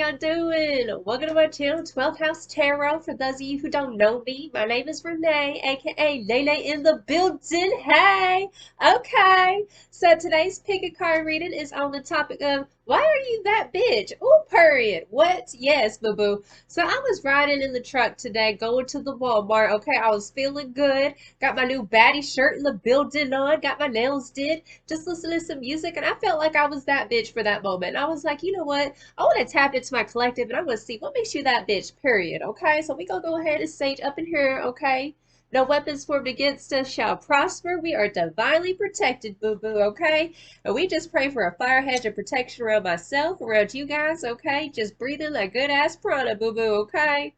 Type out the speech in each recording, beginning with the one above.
y'all doing? Welcome to my channel, 12th House Tarot. For those of you who don't know me, my name is Renee, aka Lele in the building. Hey! Okay, so today's pick a card reading is on the topic of why are you that bitch? Ooh, period. What? Yes, boo-boo. So I was riding in the truck today, going to the Walmart. Okay, I was feeling good. Got my new baddie shirt in the building on. Got my nails did. Just listening to some music, and I felt like I was that bitch for that moment. And I was like, you know what? I want to tap into my collective, and I want to see what makes you that bitch, period. Okay, so we gonna go ahead and sage up in here, okay? No weapons formed against us shall prosper. We are divinely protected, boo-boo, okay? And we just pray for a fire hedge of protection around myself, around you guys, okay? Just breathing like good-ass prana, boo-boo, okay?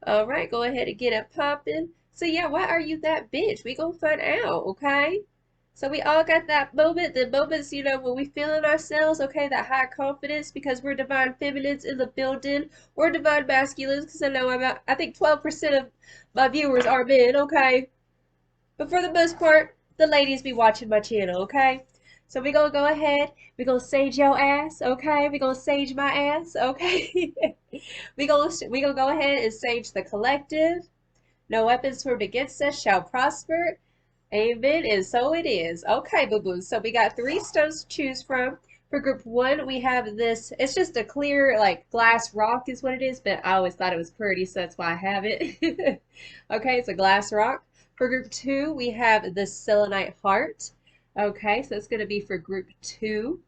All right, go ahead and get it popping. So yeah, why are you that bitch? We gonna find out, okay? So we all got that moment, the moments, you know, when we feeling ourselves, okay, that high confidence because we're divine feminines in the building, or divine masculines, because I know I think 12% of my viewers are men, okay? But for the most part, the ladies be watching my channel, okay? So we gonna go ahead, we gonna sage your ass, okay? We gonna sage my ass, okay? we gonna go ahead and sage the collective. No weapons formed against us shall prosper. Amen, and so it is. Okay, boo-boo. So we got 3 stones to choose from. For group 1, we have this. It's just a clear, like, glass rock is what it is, but I always thought it was pretty, so that's why I have it. Okay, it's a glass rock. For group 2, we have this selenite heart. Okay, so it's going to be for group 2.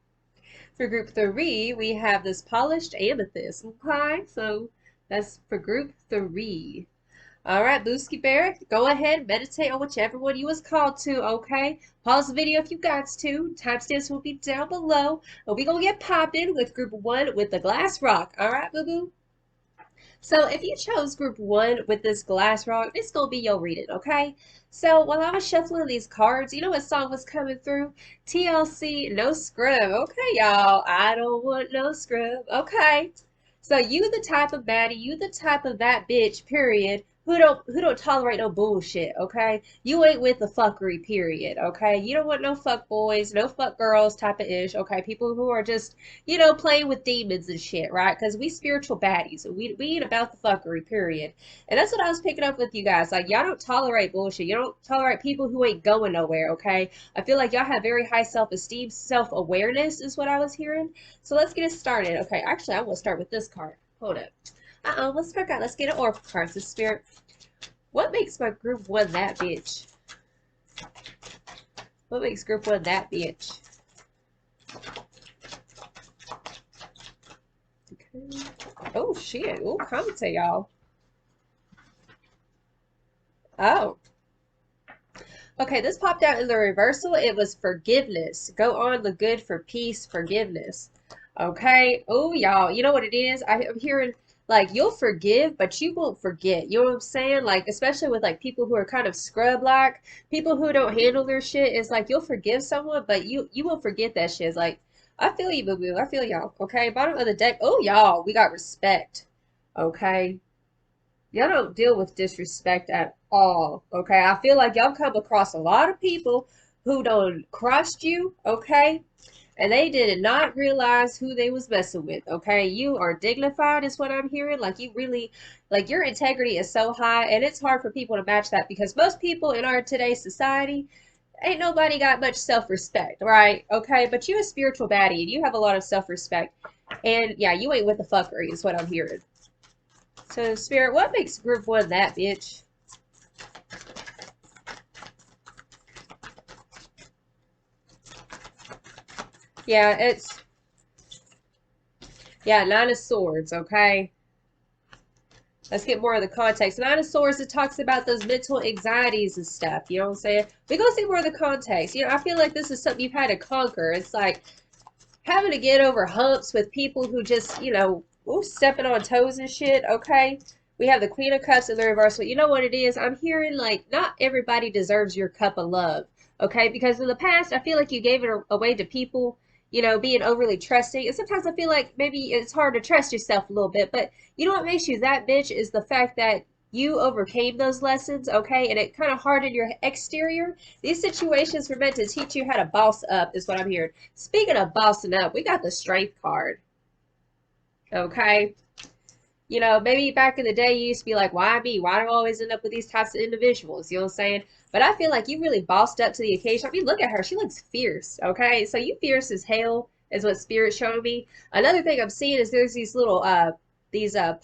For group 3, we have this polished amethyst. Okay, so that's for group 3. All right, Booski Bear, go ahead, meditate on whichever one you was called to, okay? Pause the video if you got to. Timestamps will be down below. And we gonna get popping with group 1 with the glass rock. All right, boo-boo? So if you chose group 1 with this glass rock, it's gonna be your reading, okay? So while I was shuffling these cards, you know what song was coming through? TLC, No Scrub. Okay, y'all, I don't want no scrub. Okay. So you the type of baddie, you the type of that bitch, period, who don't tolerate no bullshit, okay? You ain't with the fuckery, period, okay? You don't want no fuck boys, no fuck girls type of ish, okay? People who are just, you know, playing with demons and shit, right? Because we spiritual baddies. We ain't about the fuckery, period. And that's what I was picking up with you guys. Like, y'all don't tolerate bullshit. You don't tolerate people who ain't going nowhere, okay? I feel like y'all have very high self-esteem, self-awareness is what I was hearing. So let's get it started. Okay, actually, I will start with this card. Hold up. Let's check out. Let's get an oracle card. So, Spirit, what makes my group 1 that bitch? What makes group 1 that bitch? Okay. Oh, shit. Oh, commentate, y'all. Oh. Okay, this popped out in the reversal. It was forgiveness. Go on the good for peace, forgiveness. Okay. Oh, y'all. You know what it is? I'm hearing, like, you'll forgive, but you won't forget. You know what I'm saying? Like, especially with, like, people who are kind of scrub-like, people who don't handle their shit. It's like, you'll forgive someone, but you won't forget that shit. It's like, I feel you, boo-boo. I feel y'all. Okay, bottom of the deck. Oh, y'all. We got respect. Okay. Y'all don't deal with disrespect at all, okay? I feel like y'all come across a lot of people who don't crossed you, okay? And they did not realize who they was messing with, okay? You are dignified is what I'm hearing. Like, you really, like, your integrity is so high, and it's hard for people to match that because most people in our today's society, ain't nobody got much self-respect, right? Okay, but you a spiritual baddie, and you have a lot of self-respect. And, yeah, you ain't with the fuckery is what I'm hearing. So, Spirit, what makes group 1 that bitch? Yeah, it's... Yeah, 9 of Swords, okay? Let's get more of the context. 9 of Swords, it talks about those mental anxieties and stuff, you know what I'm saying? We're going to see more of the context. You know, I feel like this is something you've had to conquer. It's like having to get over humps with people who just, you know, stepping on toes and shit, okay? We have the Queen of Cups in the reversal. You know what it is? I'm hearing, like, not everybody deserves your cup of love, okay? Because in the past, I feel like you gave it away to people, you know, being overly trusting. And sometimes I feel like maybe it's hard to trust yourself a little bit. But you know what makes you that bitch is the fact that you overcame those lessons, okay? And it kind of hardened your exterior. These situations were meant to teach you how to boss up, is what I'm hearing. Speaking of bossing up, we got the Strength card. Okay? You know, maybe back in the day you used to be like, why me? Why do I always end up with these types of individuals? You know what I'm saying? But I feel like you really bossed up to the occasion. I mean, look at her. She looks fierce, okay? So you fierce as hell is what Spirit's showing me. Another thing I'm seeing is there's these little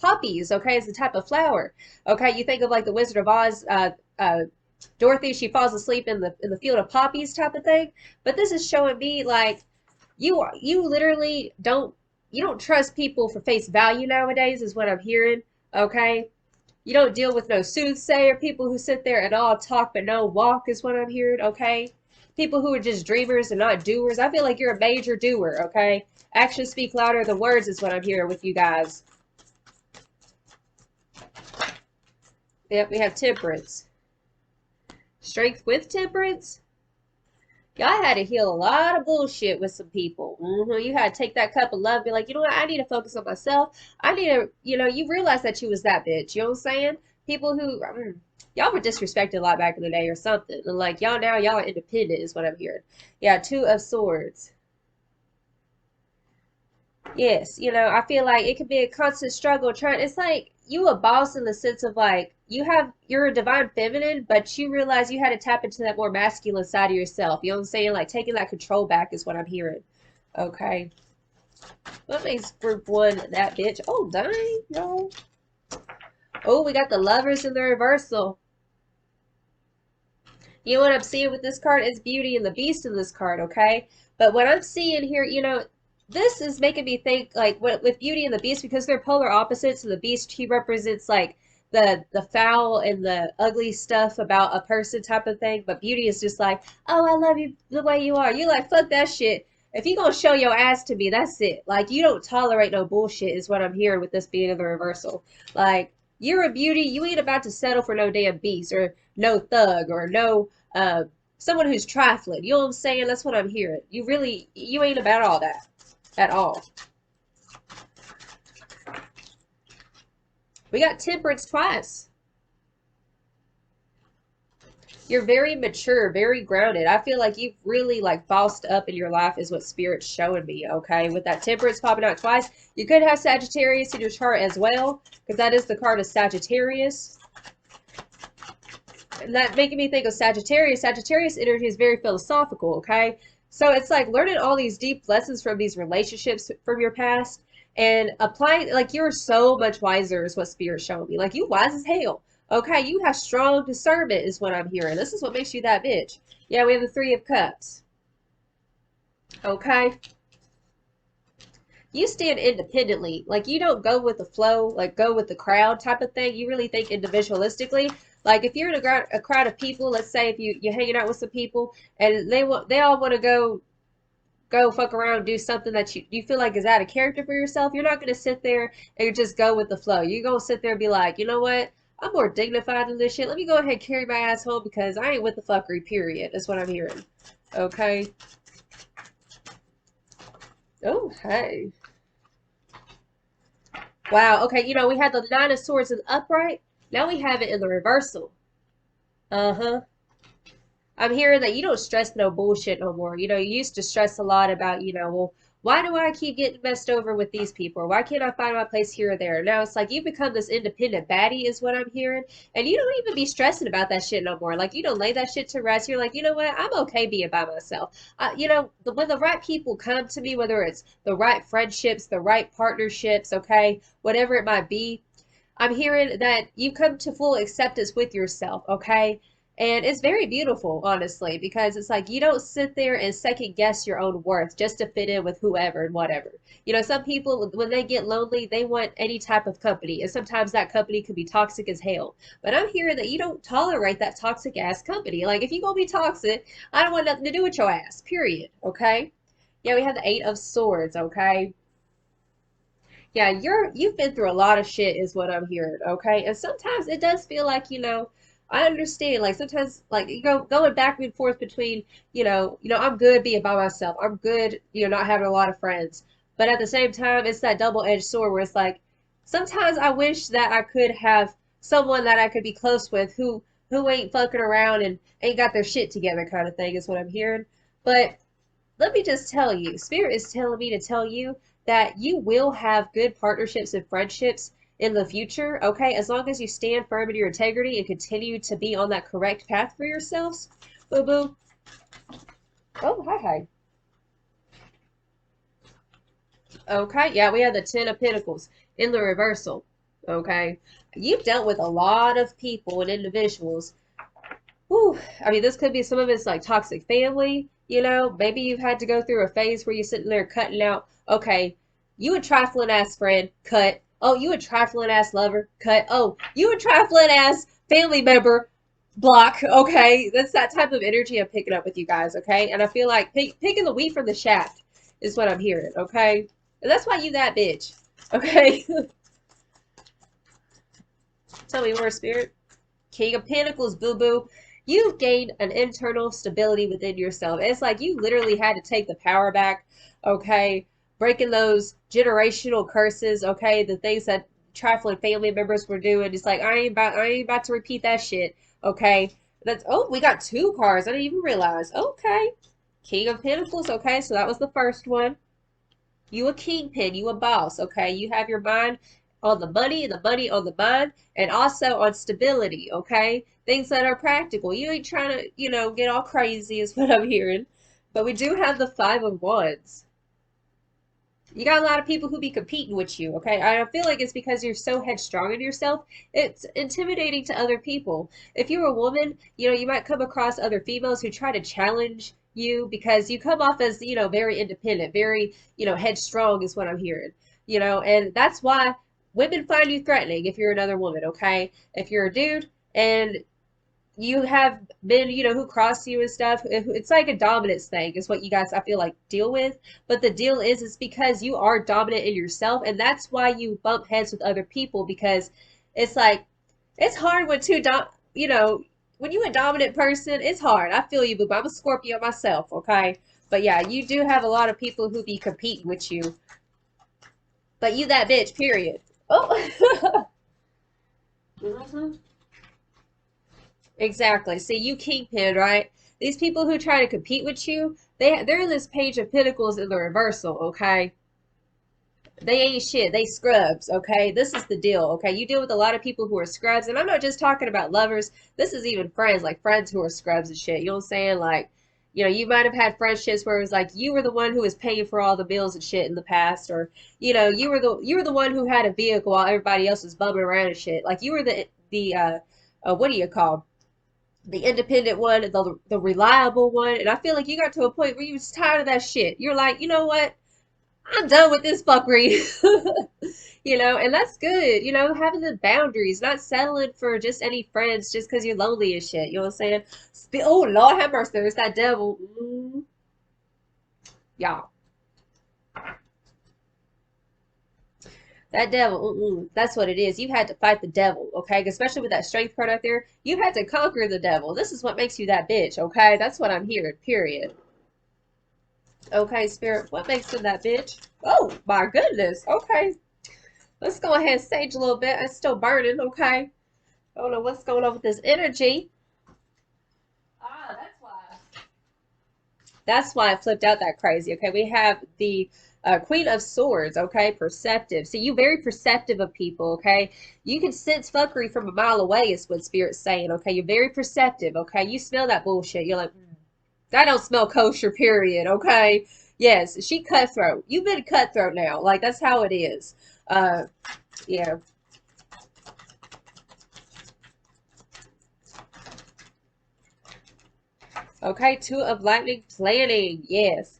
poppies, okay? It's a type of flower. Okay, you think of like the Wizard of Oz, Dorothy, she falls asleep in the field of poppies type of thing. But this is showing me like you literally don't trust people for face value nowadays is what I'm hearing. Okay, you don't deal with no soothsayer, people who sit there and all talk but no walk is what I'm hearing. Okay, people who are just dreamers and not doers. I feel like you're a major doer. Okay, actions speak louder than words is what I'm hearing with you guys. Yep, we have temperance. Strength with temperance. Y'all had to heal a lot of bullshit with some people. You had to take that cup of love, be like, you know what, I need to focus on myself. I need to, you realize that you was that bitch. You know what I'm saying? People who, y'all were disrespected a lot back in the day or something. And like, y'all now, y'all are independent is what I'm hearing. Yeah, Two of Swords. Yes, I feel like it could be a constant struggle trying. It's like you a boss in the sense of like you're a divine feminine, but you realize you had to tap into that more masculine side of yourself. You know what I'm saying? Like taking that control back is what I'm hearing. Okay. What makes group one that bitch? Oh dang, no. Oh, we got the lovers in the reversal. You know what I'm seeing with this card is Beauty and the Beast in this card, okay? But what I'm seeing here, this is making me think like with Beauty and the Beast because they're polar opposites. And the Beast he represents like the foul and the ugly stuff about a person type of thing, but Beauty is just like, oh, I love you the way you are. You like fuck that shit. If you gonna show your ass to me, that's it. Like you don't tolerate no bullshit is what I'm hearing with this being in the reversal. Like you're a beauty. You ain't about to settle for no damn beast or no thug or no someone who's trifling. You know what I'm saying? That's what I'm hearing. You ain't about all that at all. We got temperance twice. You're very mature, very grounded. I feel like you've really like bossed up in your life is what Spirit's showing me, okay? With that temperance popping out twice. You could have Sagittarius in your chart as well, because that is the card of Sagittarius. And that making me think of Sagittarius. Sagittarius energy is very philosophical, okay? So it's like learning all these deep lessons from these relationships from your past and applying, like you're so much wiser is what Spirit's showing me. Like you wise as hell. Okay, you have strong discernment is what I'm hearing. This is what makes you that bitch. Yeah, we have the Three of Cups. Okay. You stand independently. Like you don't go with the flow, like go with the crowd type of thing. You really think individualistically. Like if you're in a crowd of people, let's say if you're hanging out with some people and they all want to go fuck around and do something that you feel like is out of character for yourself, you're not going to sit there and just go with the flow. You're going to sit there and be like, you know what? I'm more dignified than this shit. Let me go ahead and carry my ass home because I ain't with the fuckery, period. That's what I'm hearing. Okay. Oh, hey. Wow. Okay, we had the Nine of Swords in the upright. Now we have it in the reversal. Uh-huh. I'm hearing that you don't stress no bullshit no more. You used to stress a lot about, well, why do I keep getting messed over with these people? Or why can't I find my place here or there? Now it's like you become this independent baddie is what I'm hearing. And you don't even be stressing about that shit no more. Like you don't lay that shit to rest. You're like, you know what? I'm okay being by myself. When the right people come to me, whether it's the right friendships, the right partnerships, okay, whatever it might be, I'm hearing that you come to full acceptance with yourself, okay? And it's very beautiful, honestly, because it's like you don't sit there and second guess your own worth just to fit in with whoever and whatever. Some people, when they get lonely, they want any type of company. And sometimes that company could be toxic as hell. But I'm hearing that you don't tolerate that toxic ass company. Like, if you're going to be toxic, I don't want nothing to do with your ass, period. Okay? Yeah, we have the Eight of Swords, okay? Yeah, you've been through a lot of shit is what I'm hearing, okay? And sometimes it does feel like, I understand. Like sometimes like you go going back and forth between, I'm good being by myself. I'm good, not having a lot of friends. But at the same time, it's that double-edged sword where it's like sometimes I wish that I could have someone that I could be close with who ain't fucking around and ain't got their shit together kind of thing is what I'm hearing. But let me just tell you, Spirit is telling me to tell you that you will have good partnerships and friendships in the future, okay? As long as you stand firm in your integrity and continue to be on that correct path for yourselves. Boo boo. Oh, hi, hi. Okay, yeah, we have the Ten of Pentacles in the reversal. Okay, you've dealt with a lot of people and individuals. Whew. I mean, this could be some of it's like toxic family, you know. Maybe you've had to go through a phase where you're sitting there cutting out, okay, you a trifling ass friend, cut. Oh, you a trifling ass lover, cut. Oh, you a trifling ass family member, block. Okay, that's that type of energy I'm picking up with you guys, okay? And I feel like picking the wheat from the shaft is what I'm hearing, okay? And that's why you that bitch, okay? Tell me more, Spirit. King of Pentacles, boo-boo. You've gained an internal stability within yourself. It's like you literally had to take the power back, okay? Breaking those generational curses, okay? The things that trifling family members were doing. It's like, I ain't about to repeat that shit, okay? That's, oh, we got two cards. I didn't even realize. Okay. King of Pentacles, okay? So that was the first one. You a kingpin, you a boss, okay? You have your mind on the money and the money on the mind, and also on stability, okay? Things that are practical. You ain't trying to, you know, get all crazy is what I'm hearing. But we do have the Five of Wands. You got a lot of people who be competing with you, okay? I feel like it's because you're so headstrong in yourself. It's intimidating to other people. If you're a woman, you know, you might come across other females who try to challenge you because you come off as, you know, very independent, very, you know, headstrong is what I'm hearing. You know, and that's why women find you threatening if you're another woman, okay? If you're a dude and you have men, you know, who cross you and stuff. It's like a dominance thing is what you guys, I feel like, deal with. But the deal is, it's because you are dominant in yourself. And that's why you bump heads with other people, because it's like, it's hard when you know, when you a dominant person, it's hard. I feel you, but I'm a Scorpio myself, okay? But yeah, you do have a lot of people who be competing with you. But you that bitch, period. Oh. Mm-hmm. Exactly. See, you kingpin, right? These people who try to compete with you, they're in this Page of Pentacles in the reversal, okay? They ain't shit. They scrubs, okay? This is the deal, okay? You deal with a lot of people who are scrubs, and I'm not just talking about lovers. This is even friends, like friends who are scrubs and shit. You know what I'm saying? Like, you know, you might have had friendships where it was like you were the one who was paying for all the bills and shit in the past, or you know, you were the one who had a vehicle while everybody else was bumming around and shit. Like you were the what do you call the independent one, the reliable one. And I feel like you got to a point where you was tired of that shit. You're like, you know what? I'm done with this fuckery. You know, and that's good. You know, having the boundaries, not settling for just any friends just because you're lonely and shit. You know what I'm saying? Oh, Lord have mercy. There's that devil. Y'all. That devil, that's what it is. You had to fight the devil, okay? Especially with that strength card out there. You had to conquer the devil. This is what makes you that bitch, okay? That's what I'm hearing, period. Okay, Spirit, what makes him that bitch? Oh, my goodness. Okay. Let's go ahead and sage a little bit. It's still burning, okay? I don't know what's going on with this energy. Ah, that's why. That's why it flipped out that crazy, okay? We have the Queen of Swords, okay? Perceptive. See, you very perceptive of people, okay? You can sense fuckery from a mile away is what Spirit's saying, okay? You're very perceptive, okay? You smell that bullshit. You're like, that don't smell kosher, period, okay? Yes, she cutthroat. You've been cutthroat now. Like, that's how it is. Yeah. Okay, Two of Lightning, planning. Yes.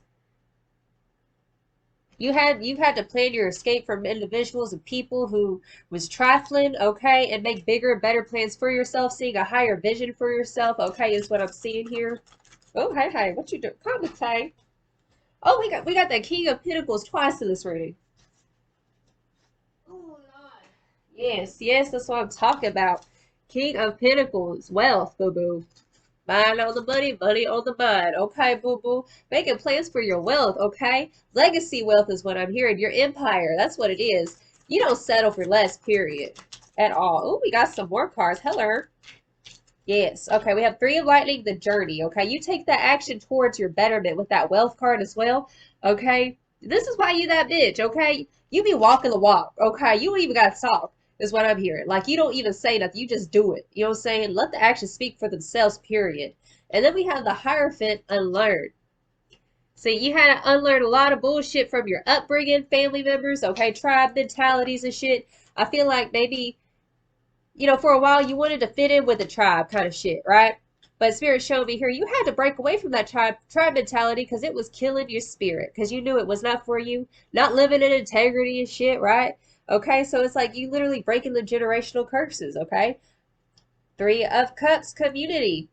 You've had to plan your escape from individuals and people who was trifling, okay, and make bigger, better plans for yourself, seeing a higher vision for yourself, okay, is what I'm seeing here. Oh, hey, hey, what you doing? Commentate. Oh, we got that King of Pentacles twice in this reading. Oh, Lord. Yes, yes, that's what I'm talking about. King of Pentacles, wealth, boo-boo. Mind on the money, money on the mind. Okay, boo-boo. Making plans for your wealth, okay? Legacy wealth is what I'm hearing. Your empire, that's what it is. You don't settle for less, period. At all. Oh, we got some more cards. Hello. Yes. Okay, we have Three of Lightning, the journey, okay? You take that action towards your betterment with that wealth card as well, okay? This is why you that bitch, okay? You be walking the walk, okay? You even got to talk, is what I'm hearing. Like, you don't even say nothing. You just do it. You know what I'm saying? Let the actions speak for themselves, period. And then we have the Hierophant unlearned. So you had to unlearn a lot of bullshit from your upbringing, family members, okay, tribe mentalities and shit. I feel like maybe, for a while you wanted to fit in with the tribe kind of shit, right? But Spirit showed me here you had to break away from that tribe mentality because it was killing your spirit because you knew it was not for you, not living in integrity and shit, right? Okay, so it's like you literally breaking the generational curses, okay? Three of Cups community.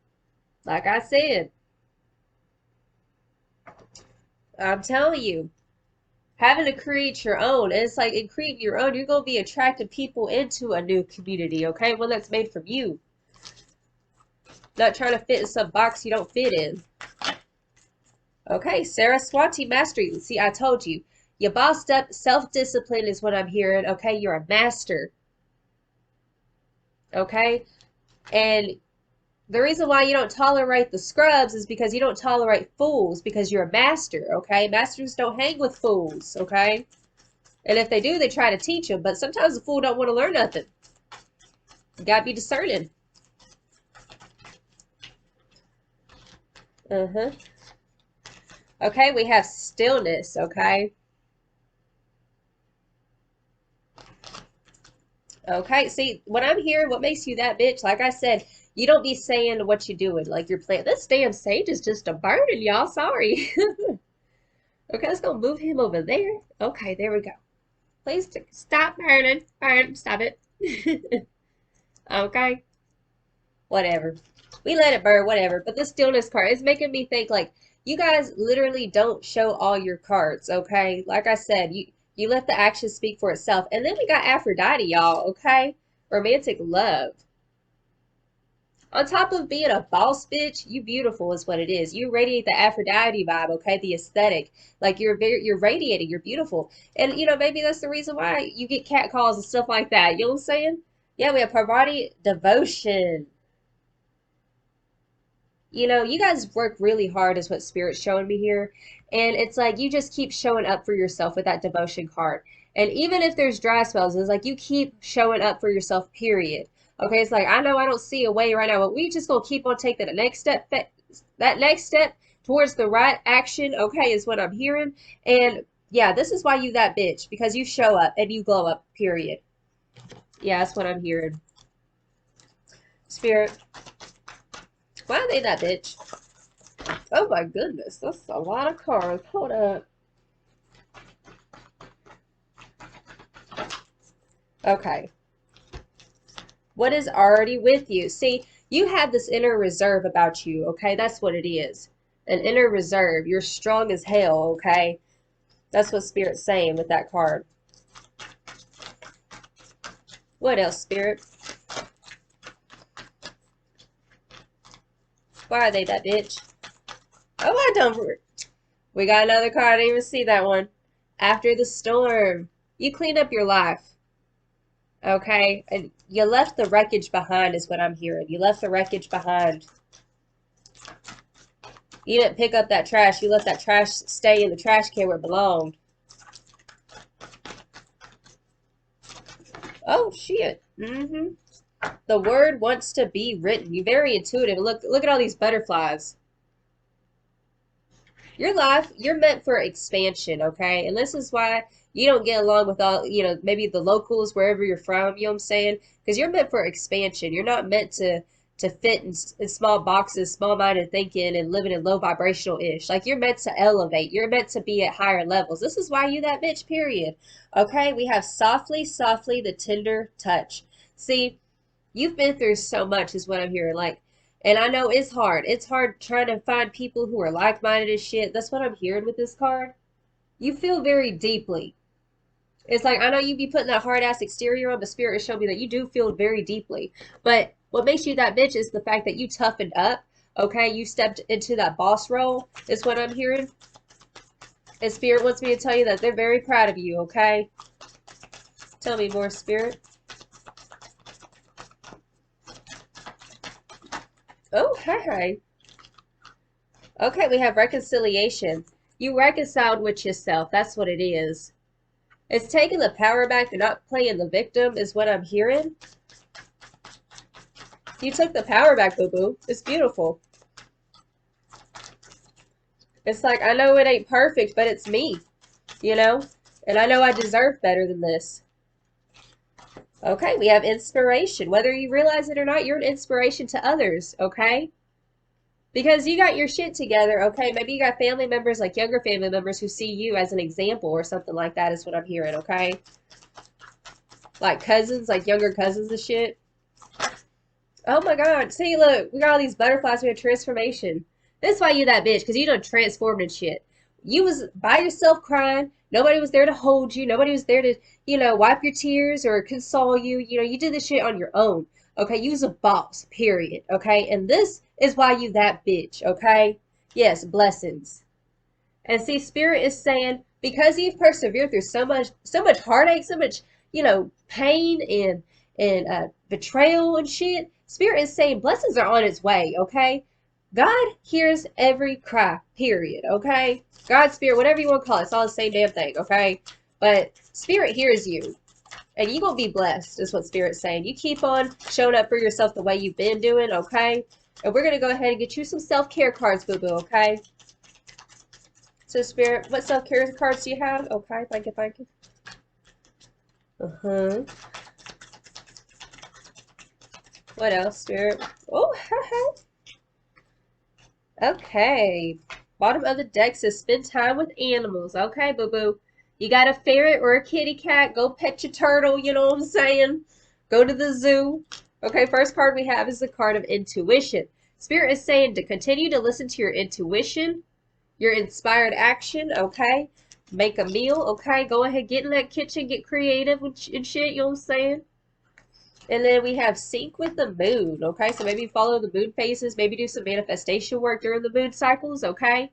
Like I said, I'm telling you, having to create your own. And it's like in creating your own, you're gonna be attracting people into a new community, okay? One that's made from you. Not trying to fit in some box you don't fit in. Okay, Saraswati Mastery. See, I told you. You bossed up. Self-discipline is what I'm hearing. Okay, you're a master. Okay? And the reason why you don't tolerate the scrubs is because you don't tolerate fools because you're a master. Okay? Masters don't hang with fools. Okay? And if they do, they try to teach them. But sometimes the fool don't want to learn nothing. You gotta be discerning. Okay, we have stillness, okay? Okay, see, what I'm hearing, what makes you that bitch, like I said, you don't be saying what you're doing, like you're playing. This damn sage is just a burning, y'all. Sorry. Okay, let's go move him over there. Okay, there we go. Please stop burning. Burn, stop it. Okay, whatever. We let it burn, whatever. But the stillness card is making me think like you guys literally don't show all your cards, okay? Like I said, you let the action speak for itself. And then we got Aphrodite, y'all, okay? Romantic love. On top of being a boss bitch, you beautiful is what it is. You radiate the Aphrodite vibe, okay? The aesthetic. Like you're radiating, you're beautiful. And maybe that's the reason why you get catcalls and stuff like that. You know what I'm saying? Yeah, we have Parvati devotion. You guys work really hard is what Spirit's showing me here. And it's like you just keep showing up for yourself with that devotion card. And even if there's dry spells, it's like you keep showing up for yourself, period. Okay, it's like I know I don't see a way right now, but we just gonna keep on taking the next step, that next step towards the right action, okay, is what I'm hearing. And yeah, this is why you that bitch, because you show up and you glow up, period. Yeah, that's what I'm hearing. Spirit. Why are they that bitch? Oh my goodness, that's a lot of cards. Hold up. Okay. What is already with you? See, you have this inner reserve about you, okay? That's what it is. An inner reserve. You're strong as hell, okay? That's what Spirit's saying with that card. What else, Spirit? Why are they that bitch? Oh, I don't. We got another card. I didn't even see that one. After the storm. You cleaned up your life. Okay? And you left the wreckage behind is what I'm hearing. You left the wreckage behind. You didn't pick up that trash. You let that trash stay in the trash can where it belonged. Oh, shit. The word wants to be written. You're very intuitive. Look at all these butterflies. Your life, you're meant for expansion, okay? And this is why you don't get along with all, maybe the locals, wherever you're from, you know what I'm saying? Because you're meant for expansion. You're not meant to fit in small boxes, small-minded thinking, and living in low vibrational-ish. Like, you're meant to elevate. You're meant to be at higher levels. This is why you that bitch, period. Okay? We have softly, softly, the tender touch. See, you've been through so much is what I'm hearing. Like, and I know it's hard. It's hard trying to find people who are like-minded as shit. That's what I'm hearing with this card. You feel very deeply. It's like, I know you be putting that hard-ass exterior on, but Spirit is showing me that you do feel very deeply. But what makes you that bitch is the fact that you toughened up, okay? You stepped into that boss role is what I'm hearing. And Spirit wants me to tell you that they're very proud of you, okay? Tell me more, Spirit. Oh, hi. Okay, we have reconciliation. You reconciled with yourself. That's what it is. It's taking the power back and not playing the victim is what I'm hearing. You took the power back, boo-boo. It's beautiful. It's like, I know it ain't perfect, but it's me, you know? And I know I deserve better than this. Okay, we have inspiration. Whether you realize it or not, you're an inspiration to others, okay? Because you got your shit together, okay? Maybe you got family members, like younger family members, who see you as an example or something like that is what I'm hearing, okay? Like cousins, like younger cousins and shit. Oh my God. See, look, we got all these butterflies. We have transformation. That's why you that bitch, because you done transformed and shit. You was by yourself crying. Nobody was there to hold you. Nobody was there to, wipe your tears or console you. You did this shit on your own. Okay, you was a boss, period. Okay, and this is why you that bitch. Okay, yes, blessings. And see, Spirit is saying because you've persevered through so much heartache, so much, pain and betrayal and shit. Spirit is saying blessings are on its way. Okay, God hears every cry. Period. Okay, God, Spirit, whatever you want to call it, it's all the same damn thing. Okay, but Spirit hears you. And you gonna be blessed, is what Spirit's saying. You keep on showing up for yourself the way you've been doing, okay? And we're gonna go ahead and get you some self-care cards, boo-boo, okay? So, Spirit, what self-care cards do you have? Okay, thank you, thank you. What else, Spirit? Oh, okay. Bottom of the deck says spend time with animals. Okay, boo-boo. You got a ferret or a kitty cat, go pet your turtle, you know what I'm saying? Go to the zoo. Okay, first card we have is the card of intuition. Spirit is saying to continue to listen to your intuition, your inspired action, okay? Make a meal, okay? Go ahead, get in that kitchen, get creative and shit, you know what I'm saying? And then we have sync with the moon, okay? So maybe follow the moon phases, maybe do some manifestation work during the moon cycles, okay?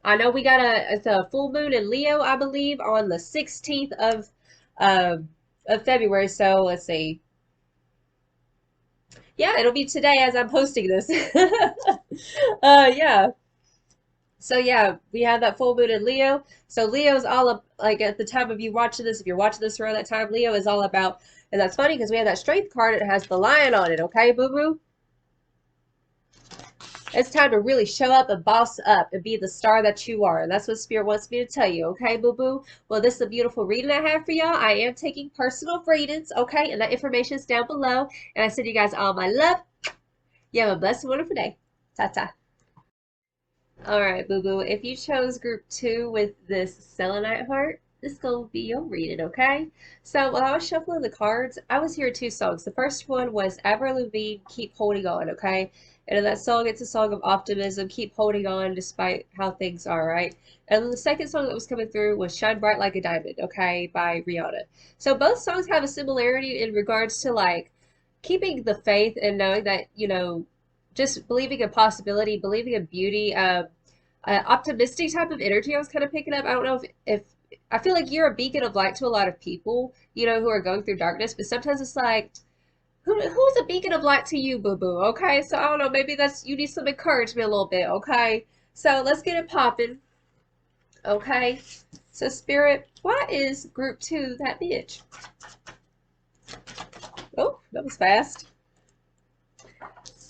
I know we got a full moon in Leo, I believe, on the 16th of February. So let's see. Yeah, it'll be today as I'm posting this. Yeah. So yeah, we have that full moon in Leo. So Leo's all up, like at the time of you watching this, if you're watching this around that time, Leo is all about, and that's funny because we have that strength card. It has the lion on it. Okay, boo boo. It's time to really show up and boss up and be the star that you are. And that's what Spirit wants me to tell you, okay, boo-boo? Well, this is a beautiful reading I have for y'all. I am taking personal readings, okay? And that information is down below. And I send you guys all my love. You have a blessed, wonderful day. Ta-ta. All right, boo-boo. If you chose group 2 with this selenite heart, this is going to be your reading, okay? So while I was shuffling the cards, I was hearing 2 songs. The first one was Avril Lavigne, Keep Holding On, okay? And in that song, it's a song of optimism, keep holding on despite how things are, right? And then the second song that was coming through was Shine Bright Like a Diamond, okay, by Rihanna. So both songs have a similarity in regards to like keeping the faith and knowing that, just believing in possibility, believing in beauty, optimistic type of energy I was kind of picking up. I don't know if I feel like you're a beacon of light to a lot of people, who are going through darkness, but sometimes it's like, who's a beacon of light to you, boo-boo, okay? So I don't know, maybe you need some encouragement a little bit, okay? So let's get it popping, okay? So Spirit, why is group 2 that bitch? Oh, that was fast.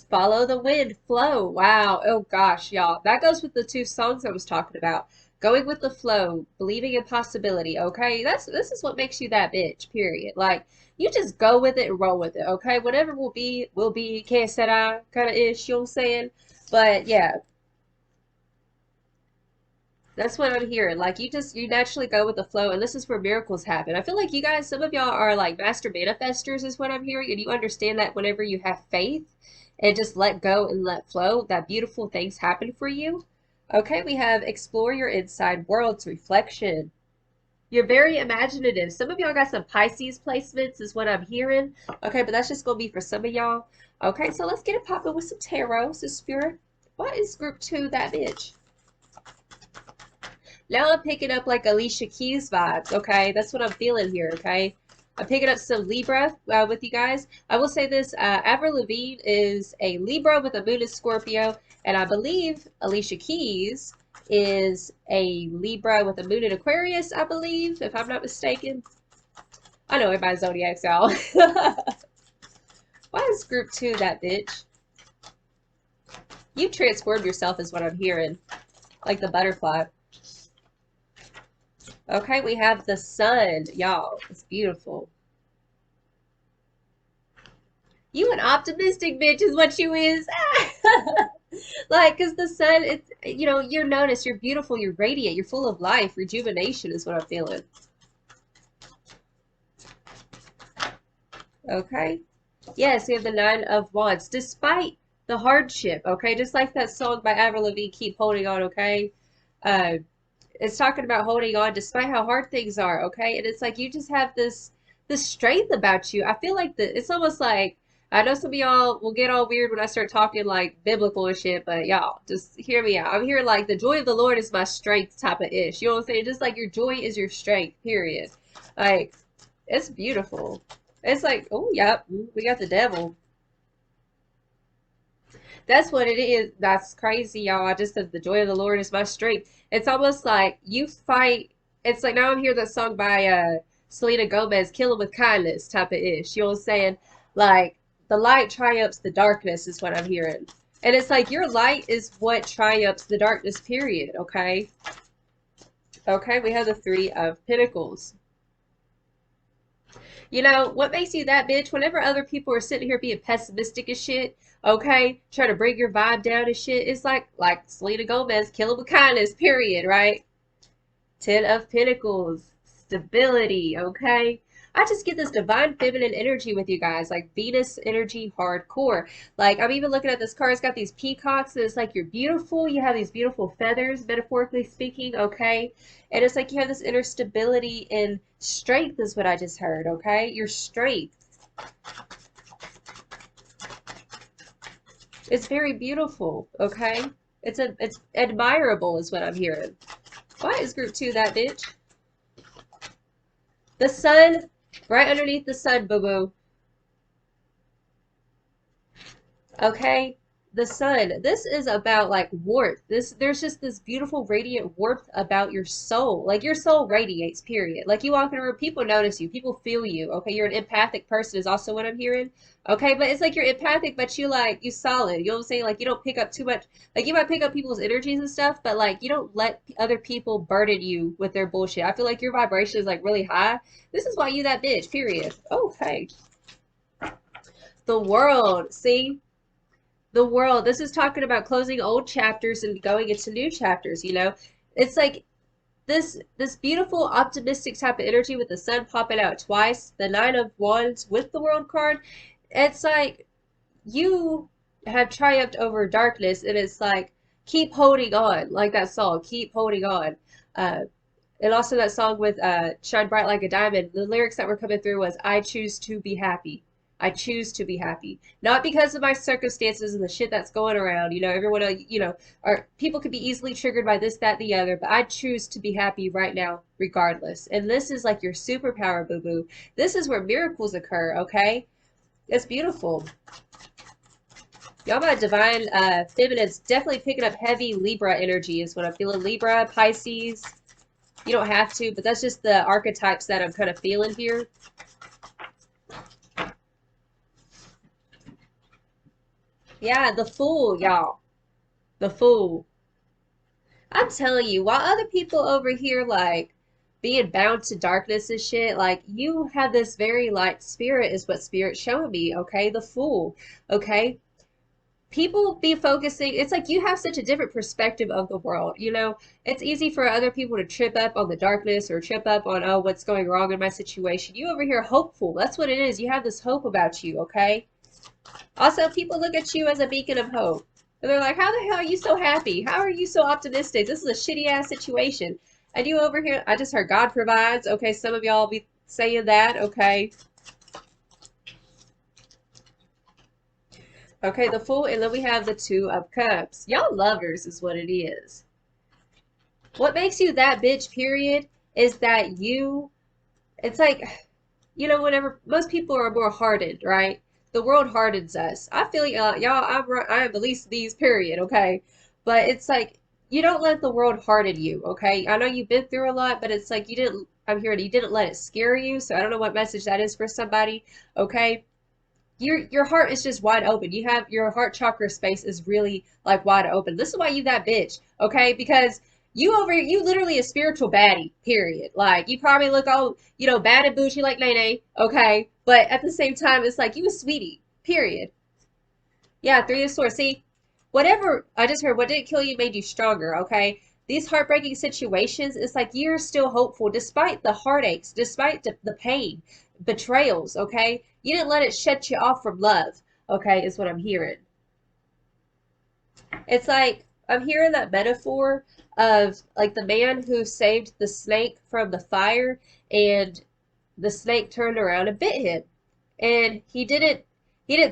Follow the wind, flow. Wow. Oh gosh, y'all. That goes with the 2 songs I was talking about. Going with the flow, believing in possibility, okay? This is what makes you that bitch, period. Like, you just go with it and roll with it, okay? Whatever will be, que será, kind of ish, you know what I'm saying? But yeah, that's what I'm hearing. Like, you naturally go with the flow, and this is where miracles happen. I feel like you guys, some of y'all are like master manifestors, is what I'm hearing, and you understand that whenever you have faith and just let go and let flow, that beautiful things happen for you. Okay, we have explore your inside world's reflection. You're very imaginative. Some of y'all got some Pisces placements is what I'm hearing. Okay, but that's just going to be for some of y'all. Okay, so let's get it popping with some tarot. So Spirit, what is group 2 that bitch? Now I'm picking up like Alicia Keys vibes. Okay, that's what I'm feeling here. Okay, I'm picking up some Libra with you guys. I will say this, Avril Lavigne is a Libra with a moon in Scorpio, and I believe Alicia Keys is a Libra with a moon in Aquarius, I believe, if I'm not mistaken. I know everybody's zodiacs, y'all. Why is group 2 that bitch? You transformed yourself is what I'm hearing. Like the butterfly. Okay, we have the sun, y'all. It's beautiful. You an optimistic bitch is what you is. Like, because the sun, it's, you know, you're noticed, you're beautiful, you're radiant, you're full of life, rejuvenation is what I'm feeling. Okay. Yes, we have the Nine of Wands. Despite the hardship, okay? Just like that song by Avril Lavigne, Keep Holding On, okay? Uh, it's talking about holding on despite how hard things are, okay? And it's like you just have this strength about you. I feel like it's almost like I know some of y'all will get all weird when I start talking like biblical and shit, but y'all just hear me out. I'm here like the joy of the Lord is my strength type of ish. You know what I'm saying? Just like your joy is your strength, period. Like it's beautiful. It's like, oh, yep, we got the devil. That's what it is. That's crazy, y'all. I just said the joy of the Lord is my strength. It's almost like you fight. It's like now I'm hearing that song by Selena Gomez, "Kill 'Em with Kindness" type of ish. You know what I'm saying? Like the light triumphs the darkness is what I'm hearing. And it's like your light is what triumphs the darkness, period. Okay. Okay, we have the Three of Pentacles. You know, what makes you that bitch? Whenever other people are sitting here being pessimistic as shit, okay, trying to bring your vibe down and shit, it's like Selena Gomez, kill it with kindness, period, right? Ten of Pentacles, stability, okay? I just get this divine feminine energy with you guys, like Venus energy hardcore. Like, I'm even looking at this card, it's got these peacocks, and it's like you're beautiful, you have these beautiful feathers, metaphorically speaking, okay? And it's like you have this inner stability and strength is what I just heard, okay? Your strength. It's very beautiful, okay? It's admirable is what I'm hearing. Why is group 2 that bitch? The sun, right underneath the sun, boo-boo. Okay? The sun. This is about like warmth. There's just this beautiful radiant warmth about your soul. Like your soul radiates, period. Like you walk in a room, people notice you, people feel you. Okay, you're an empathic person is also what I'm hearing. Okay, but it's like you're empathic, but you solid. You know what I'm saying? Like you don't pick up too much. Like you might pick up people's energies and stuff, but like you don't let other people burden you with their bullshit. I feel like your vibration is like really high. This is why you that bitch, period. Okay. The world, see? The world. This is talking about closing old chapters and going into new chapters, you know? It's like this beautiful optimistic type of energy with the sun popping out twice, the Nine of Wands with the World card. It's like you have triumphed over darkness and it's like keep holding on, like that song, keep holding on. Uh and also that song with Shine Bright Like a Diamond, the lyrics that were coming through was I choose to be happy. I choose to be happy. Not because of my circumstances and the shit that's going around. You know, everyone, you know, or people could be easily triggered by this, that, the other, but I choose to be happy right now, regardless. And this is like your superpower, boo-boo. This is where miracles occur, okay? It's beautiful. Y'all, my divine feminine's definitely picking up heavy Libra energy is what I'm feeling. Libra, Pisces. You don't have to, but that's just the archetypes that I'm kind of feeling here. Yeah, the Fool, y'all. The Fool. I'm telling you, while other people over here, like, being bound to darkness and shit, like, you have this very light spirit, is what Spirit's showing me, okay? The Fool, okay? People be focusing, it's like you have such a different perspective of the world, you know? It's easy for other people to trip up on the darkness or trip up on, oh, what's going wrong in my situation. You over here hopeful. That's what it is. You have this hope about you, okay? Also, people look at you as a beacon of hope. And they're like, how the hell are you so happy? How are you so optimistic? This is a shitty ass situation. And you over here, I just heard God provides. Okay, some of y'all be saying that, okay? Okay, the Fool, and then we have the Two of Cups. Y'all lovers is what it is. What makes you that bitch, period, is that it's like, you know, whenever most people are more hardened, right? The world hardens us. I feel y'all, I am at least these, period, okay? But it's like you don't let the world harden you, okay? I know you've been through a lot, but it's like you didn't, I'm hearing you didn't let it scare you. So I don't know what message that is for somebody, okay? Your heart is just wide open. You have your heart chakra space is really like wide open. This is why you that bitch, okay? Because you literally a spiritual baddie, period. Like you probably look all, you know, bad and bougie like Nene, okay? But at the same time, it's like you a sweetie, period. Yeah, Three of Swords. See, whatever I just heard, what didn't kill you made you stronger, okay? These heartbreaking situations, it's like you're still hopeful despite the heartaches, despite the pain, betrayals, okay? You didn't let it shut you off from love, okay, is what I'm hearing. It's like I'm hearing that metaphor of like the man who saved the snake from the fire and the snake turned around and bit him. And he didn't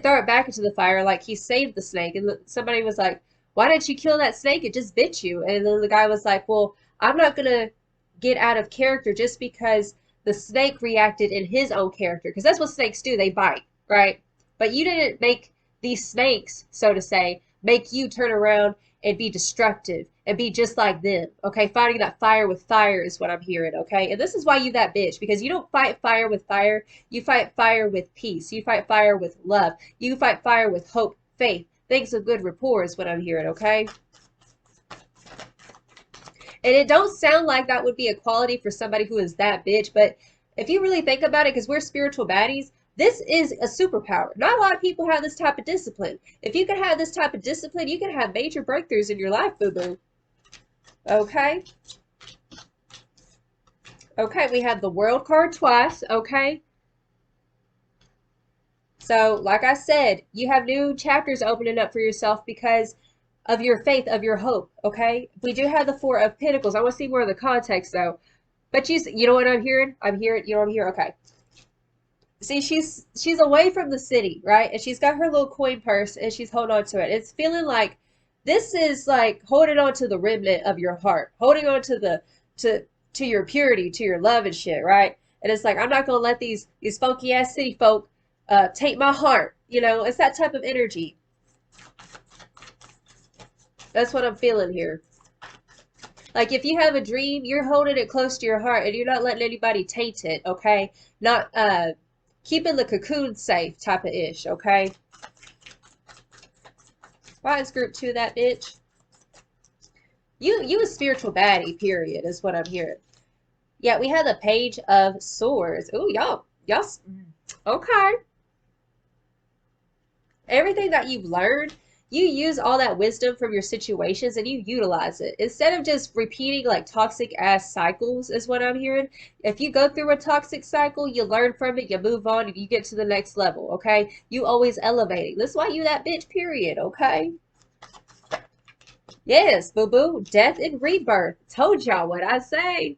throw it back into the fire, like he saved the snake. And somebody was like, "Why didn't you kill that snake? It just bit you." And then the guy was like, "Well, I'm not gonna get out of character just because the snake reacted in his own character, because that's what snakes do, they bite, right? But you didn't make these snakes, so to say, make you turn around and be destructive and be just like them, okay? Fighting that fire with fire is what I'm hearing, okay? And this is why you that bitch, because you don't fight fire with fire. You fight fire with peace. You fight fire with love. You fight fire with hope, faith, things of good rapport is what I'm hearing, okay? And it don't sound like that would be a quality for somebody who is that bitch, but if you really think about it, because we're spiritual baddies, this is a superpower. Not a lot of people have this type of discipline. If you can have this type of discipline, you can have major breakthroughs in your life, boo-boo. Okay? Okay, we have the World card twice, okay? So, like I said, you have new chapters opening up for yourself because of your faith, of your hope, okay? We do have the Four of Pentacles. I want to see more of the context, though. But you know what I'm hearing? I'm hearing, you know what I'm hearing? Okay. See, she's away from the city, right? And she's got her little coin purse and she's holding on to it. It's feeling like this is like holding on to the remnant of your heart, holding on to to your purity, to your love and shit, right? And it's like I'm not gonna let these funky ass city folk take my heart. You know, it's that type of energy. That's what I'm feeling here. Like if you have a dream, you're holding it close to your heart and you're not letting anybody taint it, okay? Not keeping the cocoon safe type of ish, okay? Why is group 2 that bitch? You a spiritual baddie, period, is what I'm hearing. Yeah, we have the Page of Swords. Ooh, y'all, okay. Everything that you've learned, you use all that wisdom from your situations and you utilize it. Instead of just repeating like toxic ass cycles is what I'm hearing. If you go through a toxic cycle, you learn from it, you move on, and you get to the next level, okay? You always elevating. That's why you that bitch, period, okay? Yes, boo-boo, death and rebirth. Told y'all what I say.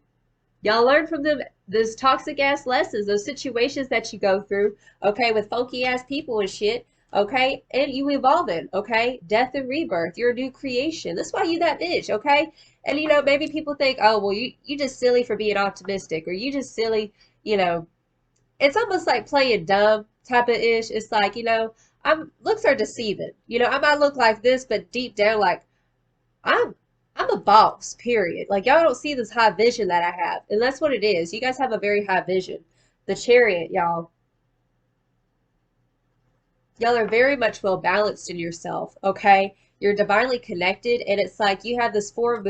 Y'all learn from them, those toxic ass lessons, those situations that you go through, okay, with funky ass people and shit. Okay, and you evolving, okay? Death and rebirth, you're a new creation. That's why you that bitch, okay? And you know, maybe people think, oh, well, you just silly for being optimistic, or you just silly, you know. It's almost like playing dumb type of ish. It's like, you know, looks are deceiving. You know, I might look like this, but deep down, like I'm I'm a boss, period. Like y'all don't see this high vision that I have, and that's what it is. You guys have a very high vision. The Chariot, y'all. Y'all are very much well balanced in yourself, okay? You're divinely connected, and it's like you have this forward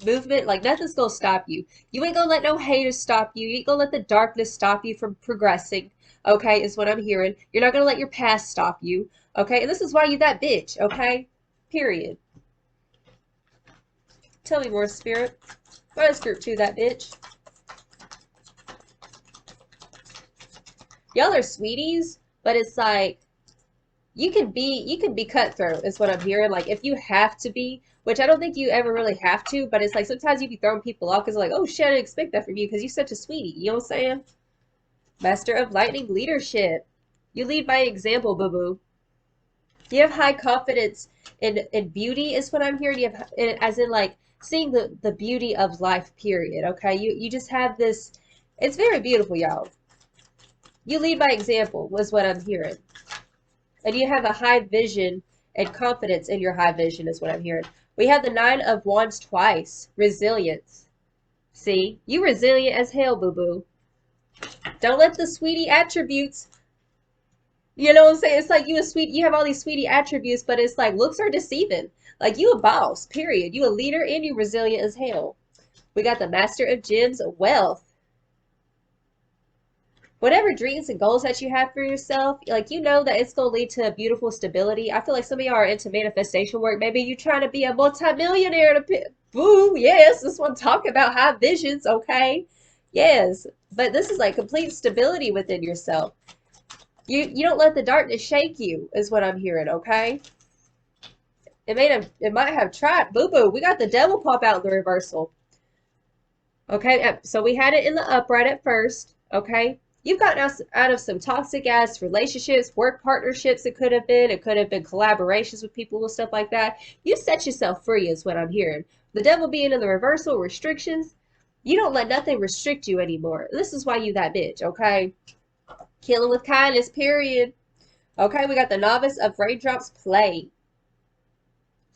movement, like nothing's gonna stop you. You ain't gonna let no haters stop you. You ain't gonna let the darkness stop you from progressing, okay, is what I'm hearing. You're not gonna let your past stop you, okay? And this is why you that bitch, okay? Period. Tell me more, Spirit. Why is group 2 that bitch? Y'all are sweeties, but it's like you can be cutthroat is what I'm hearing. Like if you have to be, which I don't think you ever really have to, but it's like sometimes you be throwing people off because like, oh shit, I didn't expect that from you because you're such a sweetie. You know what I'm saying? Master of Lightning leadership. You lead by example, boo-boo. You have high confidence in beauty is what I'm hearing. You have as in like seeing the beauty of life, period. Okay. You just have this, it's very beautiful, y'all. You lead by example was what I'm hearing. And you have a high vision and confidence in your high vision is what I'm hearing. We have the Nine of Wands twice. Resilience. See? You resilient as hell, boo-boo. Don't let the sweetie attributes, you know what I'm saying? It's like you a sweet, you have all these sweetie attributes, but it's like looks are deceiving. Like you a boss, period. You a leader and you resilient as hell. We got the Master of Gems, wealth. Whatever dreams and goals that you have for yourself, like you know that it's gonna lead to beautiful stability. I feel like some of y'all are into manifestation work. Maybe you trying to be a multimillionaire to boo, yes, this one talking about high visions, okay? Yes. But this is like complete stability within yourself. You don't let the darkness shake you, is what I'm hearing, okay? It might have tried. Boo boo, we got the devil pop out in the reversal. Okay, so we had it in the upright at first, okay? You've gotten out of some toxic ass relationships, work partnerships, it could have been collaborations with people and stuff like that. You set yourself free, is what I'm hearing. The devil being in the reversal, restrictions, you don't let nothing restrict you anymore. This is why you that bitch, okay? Killing with kindness, period. Okay, we got the Novice of Raindrops play.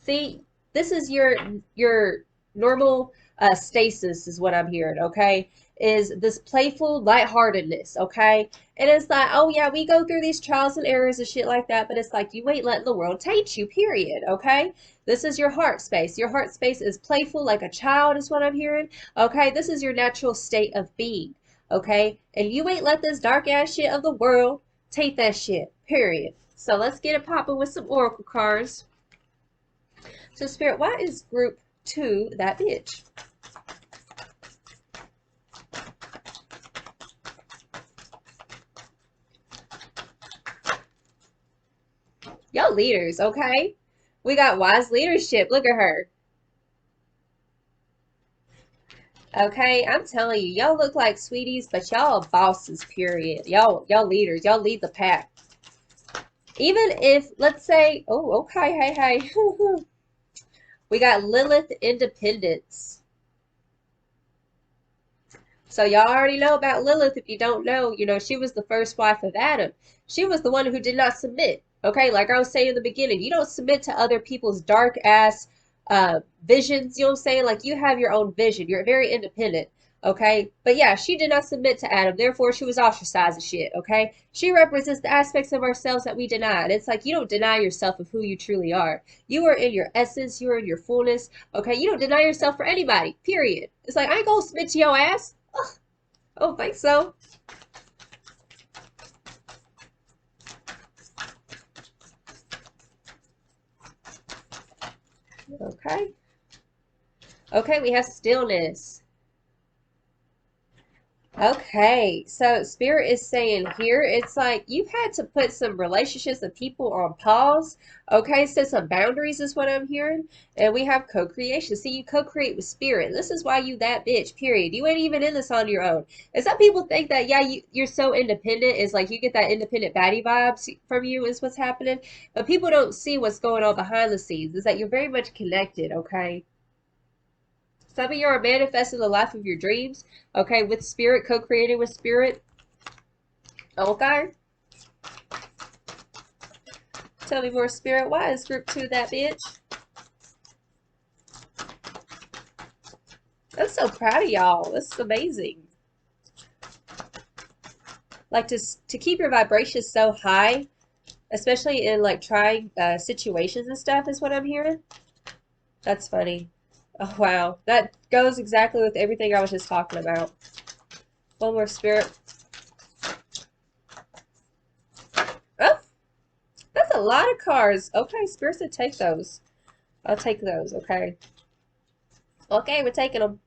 See, this is your normal stasis is what I'm hearing, okay? Is this playful lightheartedness, okay? And it's like, oh yeah, we go through these trials and errors and shit like that, but it's like you ain't letting the world taint you, period, okay? This is your heart space. Your heart space is playful like a child is what I'm hearing, okay? This is your natural state of being, okay? And you ain't let this dark ass shit of the world taint that shit, period. So let's get it popping with some oracle cards. So Spirit, why is group 2 that bitch? Y'all leaders, okay? We got wise leadership. Look at her. Okay, I'm telling you, y'all look like sweeties, but y'all bosses, period. Y'all leaders. Y'all lead the pack. Even if, let's say, oh, okay, hey. We got Lilith independence. So y'all already know about Lilith. If you don't know, you know, she was the first wife of Adam. She was the one who did not submit. Okay, like I was saying in the beginning, you don't submit to other people's dark ass visions. You know what I'm saying? Like you have your own vision. You're very independent. Okay, but yeah, she did not submit to Adam. Therefore, she was ostracized and shit. Okay, she represents the aspects of ourselves that we deny. And it's like you don't deny yourself of who you truly are. You are in your essence. You are in your fullness. Okay, you don't deny yourself for anybody. Period. It's like I ain't gonna submit to your ass. I don't think so. Okay. Okay, we have stillness. Okay, so Spirit is saying here, it's like you've had to put some relationships and people on pause. Okay, so some boundaries is what I'm hearing. And we have co-creation. See, you co-create with Spirit. This is why you that bitch, period. You ain't even in this on your own. And some people think that, yeah, you're so independent. It's like you get that independent baddie vibes from you is what's happening. But people don't see what's going on behind the scenes. Is that you're very much connected, okay? Some of you are manifesting the life of your dreams, okay, with Spirit, co-creating with Spirit. Okay. Tell me more, Spirit. Why is group 2 that bitch? I'm so proud of y'all. This is amazing. Like to keep your vibration so high, especially in like trying situations and stuff is what I'm hearing. That's funny. Oh, wow. That goes exactly with everything I was just talking about. One more, Spirit. Oh, that's a lot of cards. Okay, Spirit said take those. I'll take those, okay. Okay, we're taking them.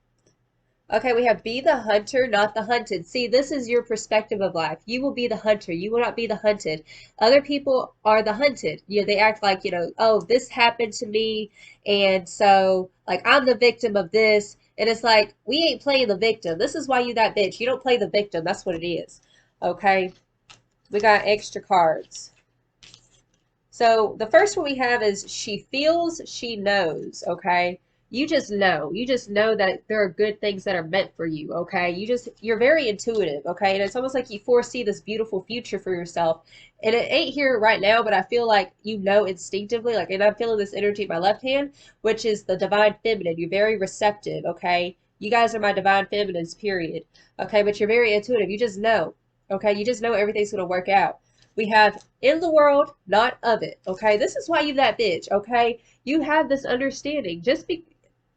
Okay, we have be the hunter, not the hunted. See, this is your perspective of life. You will be the hunter. You will not be the hunted. Other people are the hunted. You know, they act like, you know, oh, this happened to me, and so, like, I'm the victim of this. And it's like, we ain't playing the victim. This is why you that bitch. You don't play the victim. That's what it is. Okay? We got extra cards. So, the first one we have is she feels, she knows. Okay? You just know. You just know that there are good things that are meant for you, okay? You're very intuitive, okay? And it's almost like you foresee this beautiful future for yourself. And it ain't here right now, but I feel like you know instinctively, like, and I'm feeling this energy in my left hand, which is the divine feminine. You're very receptive, okay? You guys are my divine feminines, period. Okay, but you're very intuitive. You just know, okay? You just know everything's gonna work out. We have in the world, not of it, okay? This is why you that bitch, okay? You have this understanding. Just be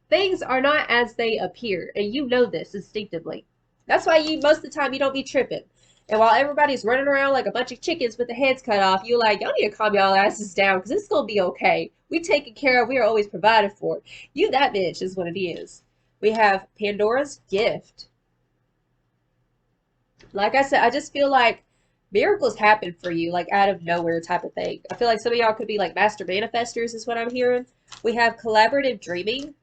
things are not as they appear, and you know this instinctively. That's why you most of the time you don't be tripping. And while everybody's running around like a bunch of chickens with their heads cut off, you're like, y'all need to calm y'all asses down because it's gonna be okay. We taken care of. We are always provided for. You that bitch is what it is. We have Pandora's gift. Like I said, I just feel like miracles happen for you, like out of nowhere type of thing. I feel like some of y'all could be like master manifestors, is what I'm hearing. We have collaborative dreaming.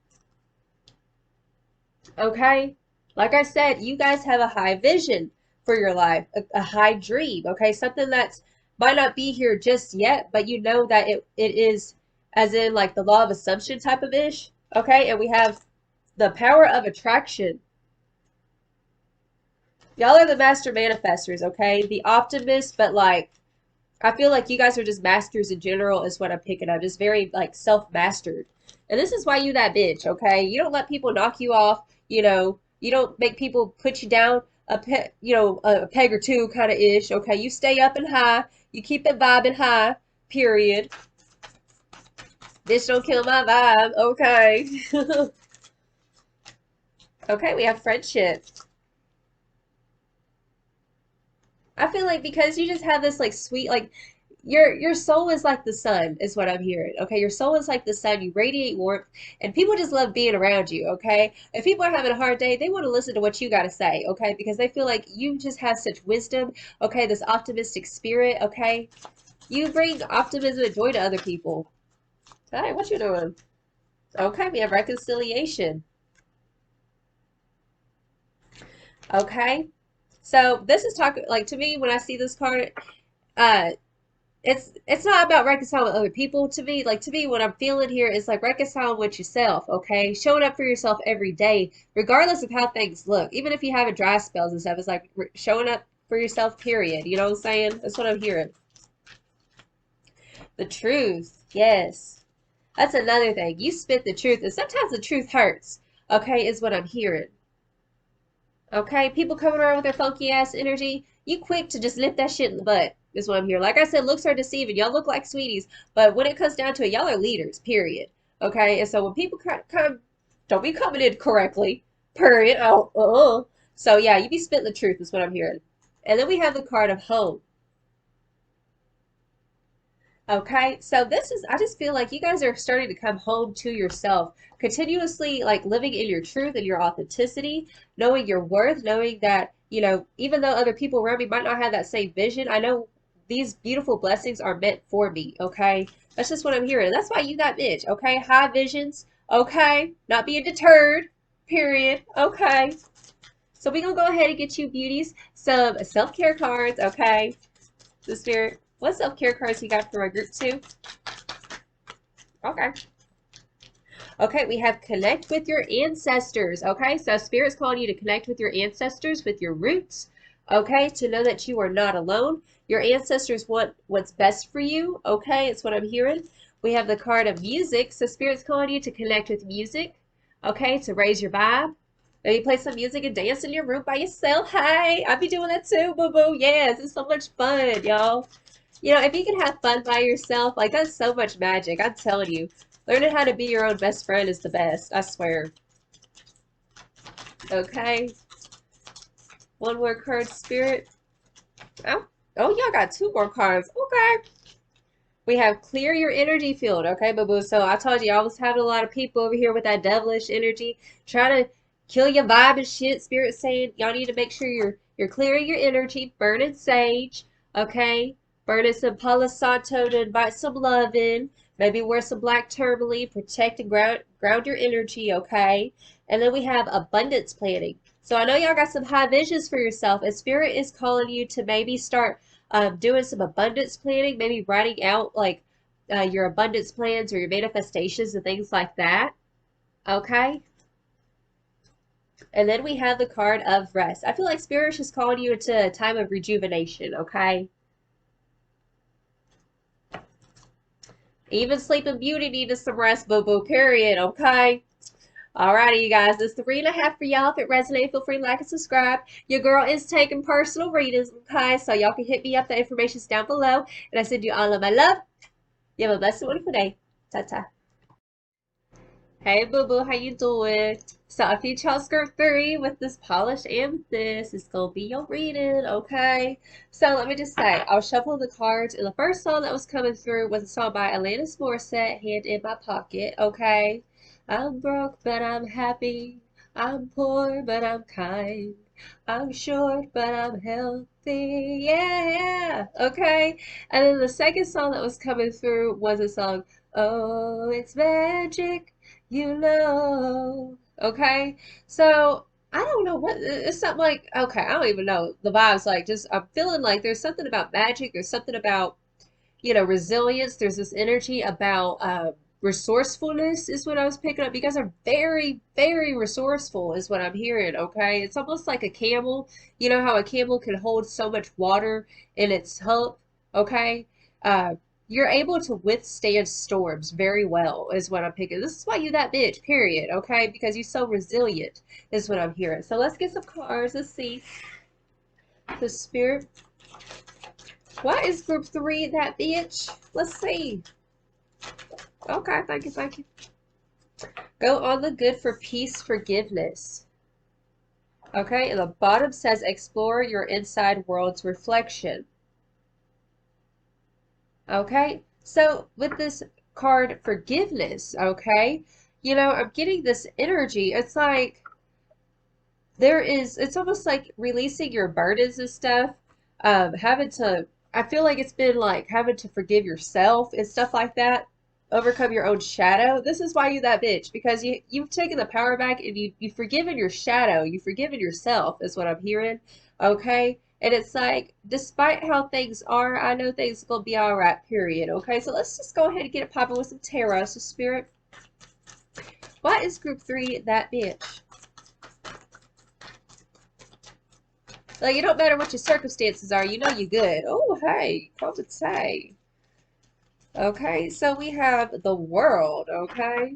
Okay? Like I said, you guys have a high vision for your life, a high dream, okay? Something that's might not be here just yet, but you know that it is as in like the law of assumption type of ish, okay? And we have the power of attraction. Y'all are the master manifestors, okay? The optimists, but like I feel like you guys are just masters in general is what I'm picking up. Just very like self-mastered. And this is why you that bitch, okay? You don't let people knock you off, you know, you don't make people put you down a peg or two kind of ish, okay? You stay up and high. You keep it vibing high, period. Bitch don't kill my vibe, okay? Okay, we have friendship. I feel like because you just have this like sweet like your soul is like the sun is what I'm hearing. Okay, your soul is like the sun. You radiate warmth and people just love being around you, okay? If people are having a hard day, they want to listen to what you got to say, okay? Because they feel like you just have such wisdom, okay? This optimistic spirit, okay? You bring optimism and joy to other people. Hey, what you doing? Okay, we have reconciliation. Okay? So this is talking like to me when I see this card, uh it's not about reconciling with other people to me. Like to me, what I'm feeling here is like reconciling with yourself, okay? Showing up for yourself every day, regardless of how things look. Even if you have a dry spells and stuff, it's like showing up for yourself, period. You know what I'm saying? That's what I'm hearing. The truth, yes. That's another thing. You spit the truth, and sometimes the truth hurts, okay, is what I'm hearing. Okay, people coming around with their funky ass energy, you quick to just nip that shit in the butt, is what I'm hearing. Like I said, looks are deceiving. Y'all look like sweeties, but when it comes down to it, y'all are leaders, period. Okay, and so when people come, don't be coming in correctly, period. Oh, So yeah, you be spitting the truth, is what I'm hearing. And then we have the card of home. Okay, so this is, I just feel like you guys are starting to come home to yourself, continuously like living in your truth and your authenticity, knowing your worth, knowing that, you know, even though other people around me might not have that same vision, I know these beautiful blessings are meant for me, okay? That's just what I'm hearing. That's why you that bitch, okay? High visions, okay? Not being deterred, period, okay? So we gonna go ahead and get you beauties some self-care cards, okay? The spirit. What self-care cards you got for my group too? Okay. Okay, we have connect with your ancestors. Okay, so Spirit's calling you to connect with your ancestors, with your roots. Okay, to know that you are not alone. Your ancestors want what's best for you. Okay, it's what I'm hearing. We have the card of music. So Spirit's calling you to connect with music. Okay, to raise your vibe. Maybe play some music and dance in your room by yourself. Hey, I be doing that too, boo boo. Yes, it's so much fun, y'all. You know, if you can have fun by yourself, like that's so much magic. I'm telling you. Learning how to be your own best friend is the best, I swear. Okay. One more card, Spirit. Oh, y'all got two more cards. Okay. We have clear your energy field. Okay, boo-boo. So I told you, I was having a lot of people over here with that devilish energy trying to kill your vibe and shit. Spirit saying y'all need to make sure you're clearing your energy, burning sage. Okay. Burning some Palo Santo to invite some love in. Maybe wear some black tourmaline, protect and ground your energy, okay? And then we have abundance planning. So I know y'all got some high visions for yourself, and Spirit is calling you to maybe start doing some abundance planning, maybe writing out like your abundance plans or your manifestations and things like that. Okay? And then we have the card of rest. I feel like Spirit is calling you into a time of rejuvenation, okay? Even Sleeping Beauty needed some rest, boo-boo, period, okay? Alrighty, you guys, this is 3.5 for y'all. If it resonates, feel free to like and subscribe. Your girl is taking personal readings, okay? So y'all can hit me up. The information's down below. And I send you all of my love. You have a blessed, wonderful day. Ta-ta. Hey, boo-boo, how you doing? So if you chose skirt 3 with this polished amethyst, it's gonna be your reading, okay? So let me just say, I'll shuffle the cards, and the first song that was coming through was a song by Alanis Morissette, Hand in My Pocket, okay? I'm broke, but I'm happy. I'm poor, but I'm kind. I'm short, but I'm healthy. Yeah, okay? And then the second song that was coming through was a song, Oh, it's magic, you know. Okay? So, I don't know what it's something like, okay, I don't even know. The vibes like just I'm feeling like there's something about magic, there's something about resilience. There's this energy about resourcefulness is what I was picking up. You guys are very, very resourceful is what I'm hearing, okay? It's almost like a camel. You know how a camel can hold so much water in its hump, okay? Uh, you're able to withstand storms very well is what I'm picking. This is why you that bitch, period, okay? Because you're so resilient is what I'm hearing. So let's get some cards. Let's see. The spirit. Why is group 3 that bitch? Let's see. Okay, thank you, thank you. Go on the good for peace, forgiveness. Okay, and the bottom says explore your inside world's reflection. Okay, so with this card, forgiveness, okay, I'm getting this energy. It's like it's almost like releasing your burdens and stuff, having to, I feel like it's been like having to forgive yourself and stuff like that, overcome your own shadow. This is why you that bitch, because you've taken the power back and you've forgiven your shadow, you've forgiven yourself, is what I'm hearing, okay? And it's like, despite how things are, I know things are gonna be all right, period, okay? So let's just go ahead and get it popping with some tarot. So spirit, why is group 3 that bitch? Like, it don't matter what your circumstances are, you know you good. Oh, hey, say. Okay, so we have the world, okay?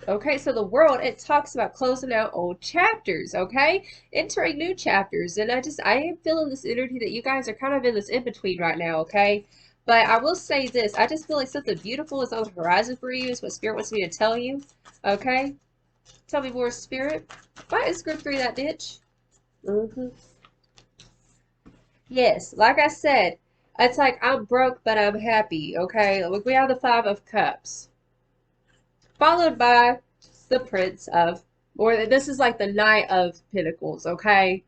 Okay, so the world, it talks about closing out old chapters, okay? Entering new chapters. And I am feeling this energy that you guys are kind of in this in-between right now, okay? But I will say this, I just feel like something beautiful is on the horizon for you, is what Spirit wants me to tell you, okay? Tell me more, Spirit. Why is group 3 that bitch? Mm-hmm. Yes, like I said, it's like I'm broke, but I'm happy, okay? Like we have the 5 of Cups, followed by the Prince of, or this is like the Knight of Pentacles, okay?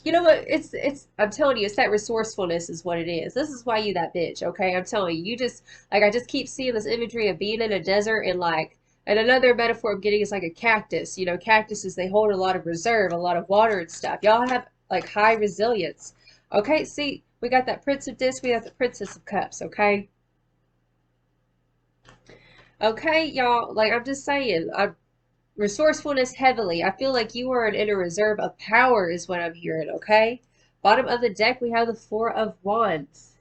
You know what? I'm telling you, it's that resourcefulness is what it is. This is why you that bitch, okay? I'm telling you, you just, like, I just keep seeing this imagery of being in a desert and like, and another metaphor I'm getting is like a cactus. You know, cactuses, they hold a lot of reserve, a lot of water and stuff. Y'all have like high resilience. Okay, see, we got that Prince of Discs, we got the Princess of Cups, okay? Okay, y'all, like I'm just saying, resourcefulness heavily. I feel like you are in a reserve of power is what I'm hearing, okay? Bottom of the deck, we have the 4 of Wands.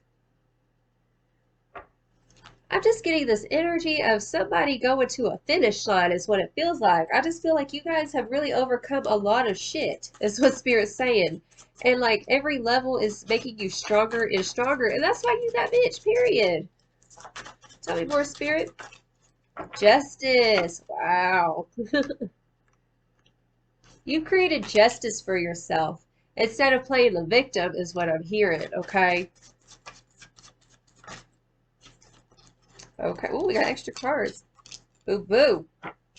I'm just getting this energy of somebody going to a finish line is what it feels like. I just feel like you guys have really overcome a lot of shit, is what Spirit's saying. And like every level is making you stronger and stronger. And that's why you that bitch, period. Tell me more, Spirit. Justice. Wow. You created justice for yourself instead of playing the victim is what I'm hearing, okay? Okay. Oh, we got extra cards. Boo boo.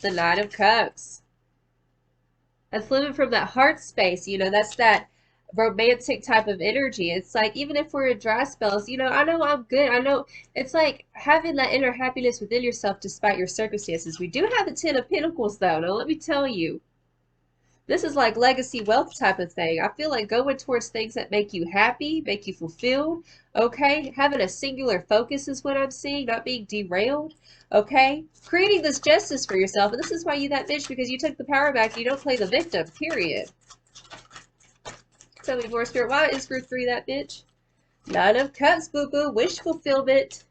The Nine of Cups. That's living from that heart space, that's that romantic type of energy. It's like, even if we're in dry spells, I know I'm good. I know it's like having that inner happiness within yourself despite your circumstances. We do have the 10 of Pentacles, though. Now, let me tell you. This is like legacy wealth type of thing. I feel like going towards things that make you happy, make you fulfilled, okay? Having a singular focus is what I'm seeing, not being derailed, okay? Creating this justice for yourself. And this is why you that bitch, because you took the power back. You don't play the victim, period. Tell me more, Spirit. Why is group 3 that bitch? Nine of Cups, boo-boo. Wish fulfillment.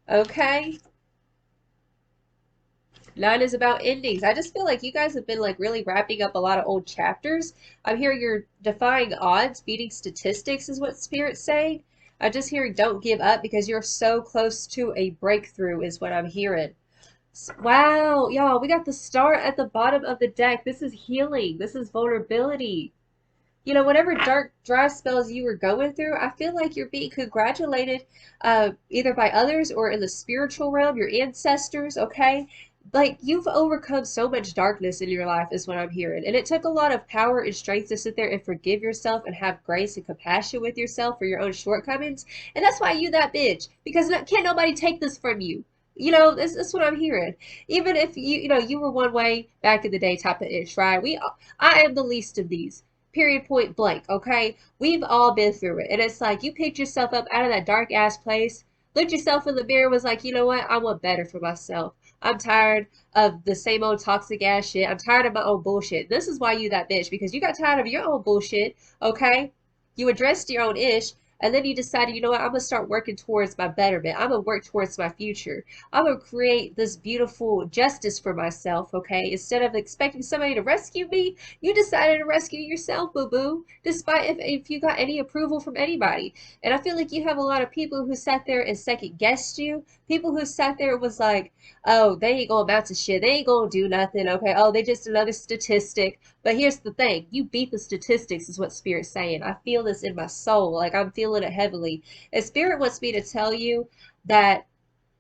Okay? 9 is about endings. I just feel like you guys have been like really wrapping up a lot of old chapters. I'm hearing you're defying odds, beating statistics is what Spirit's saying. I'm just hearing don't give up because you're so close to a breakthrough is what I'm hearing. Wow, y'all, we got the star at the bottom of the deck. This is healing. This is vulnerability. You know, whatever dark, dry spells you were going through, I feel like you're being congratulated either by others or in the spiritual realm, your ancestors, okay? Like, you've overcome so much darkness in your life, is what I'm hearing. And it took a lot of power and strength to sit there and forgive yourself and have grace and compassion with yourself for your own shortcomings. And that's why you that bitch, because can't nobody take this from you. You know, this what I'm hearing. Even if you know, you were one way back in the day type of ish, right? I am the least of these. Period, point blank, okay? We've all been through it. And it's like you picked yourself up out of that dark ass place, looked yourself in the mirror, was like, you know what? I want better for myself. I'm tired of the same old toxic ass shit. I'm tired of my own bullshit. This is why you that bitch, because you got tired of your own bullshit, okay? You addressed your own ish, and then you decided, you know what, I'm gonna start working towards my betterment. I'm gonna work towards my future. I'm gonna create this beautiful justice for myself, okay? Instead of expecting somebody to rescue me, you decided to rescue yourself, boo-boo, despite if you got any approval from anybody. And I feel like you have a lot of people who sat there and second guessed you. People who sat there and was like, oh, they ain't gonna amount to shit. They ain't gonna do nothing, okay? Oh, they just another statistic. But here's the thing. You beat the statistics is what Spirit's saying. I feel this in my soul. Like, I'm feeling it heavily. And Spirit wants me to tell you that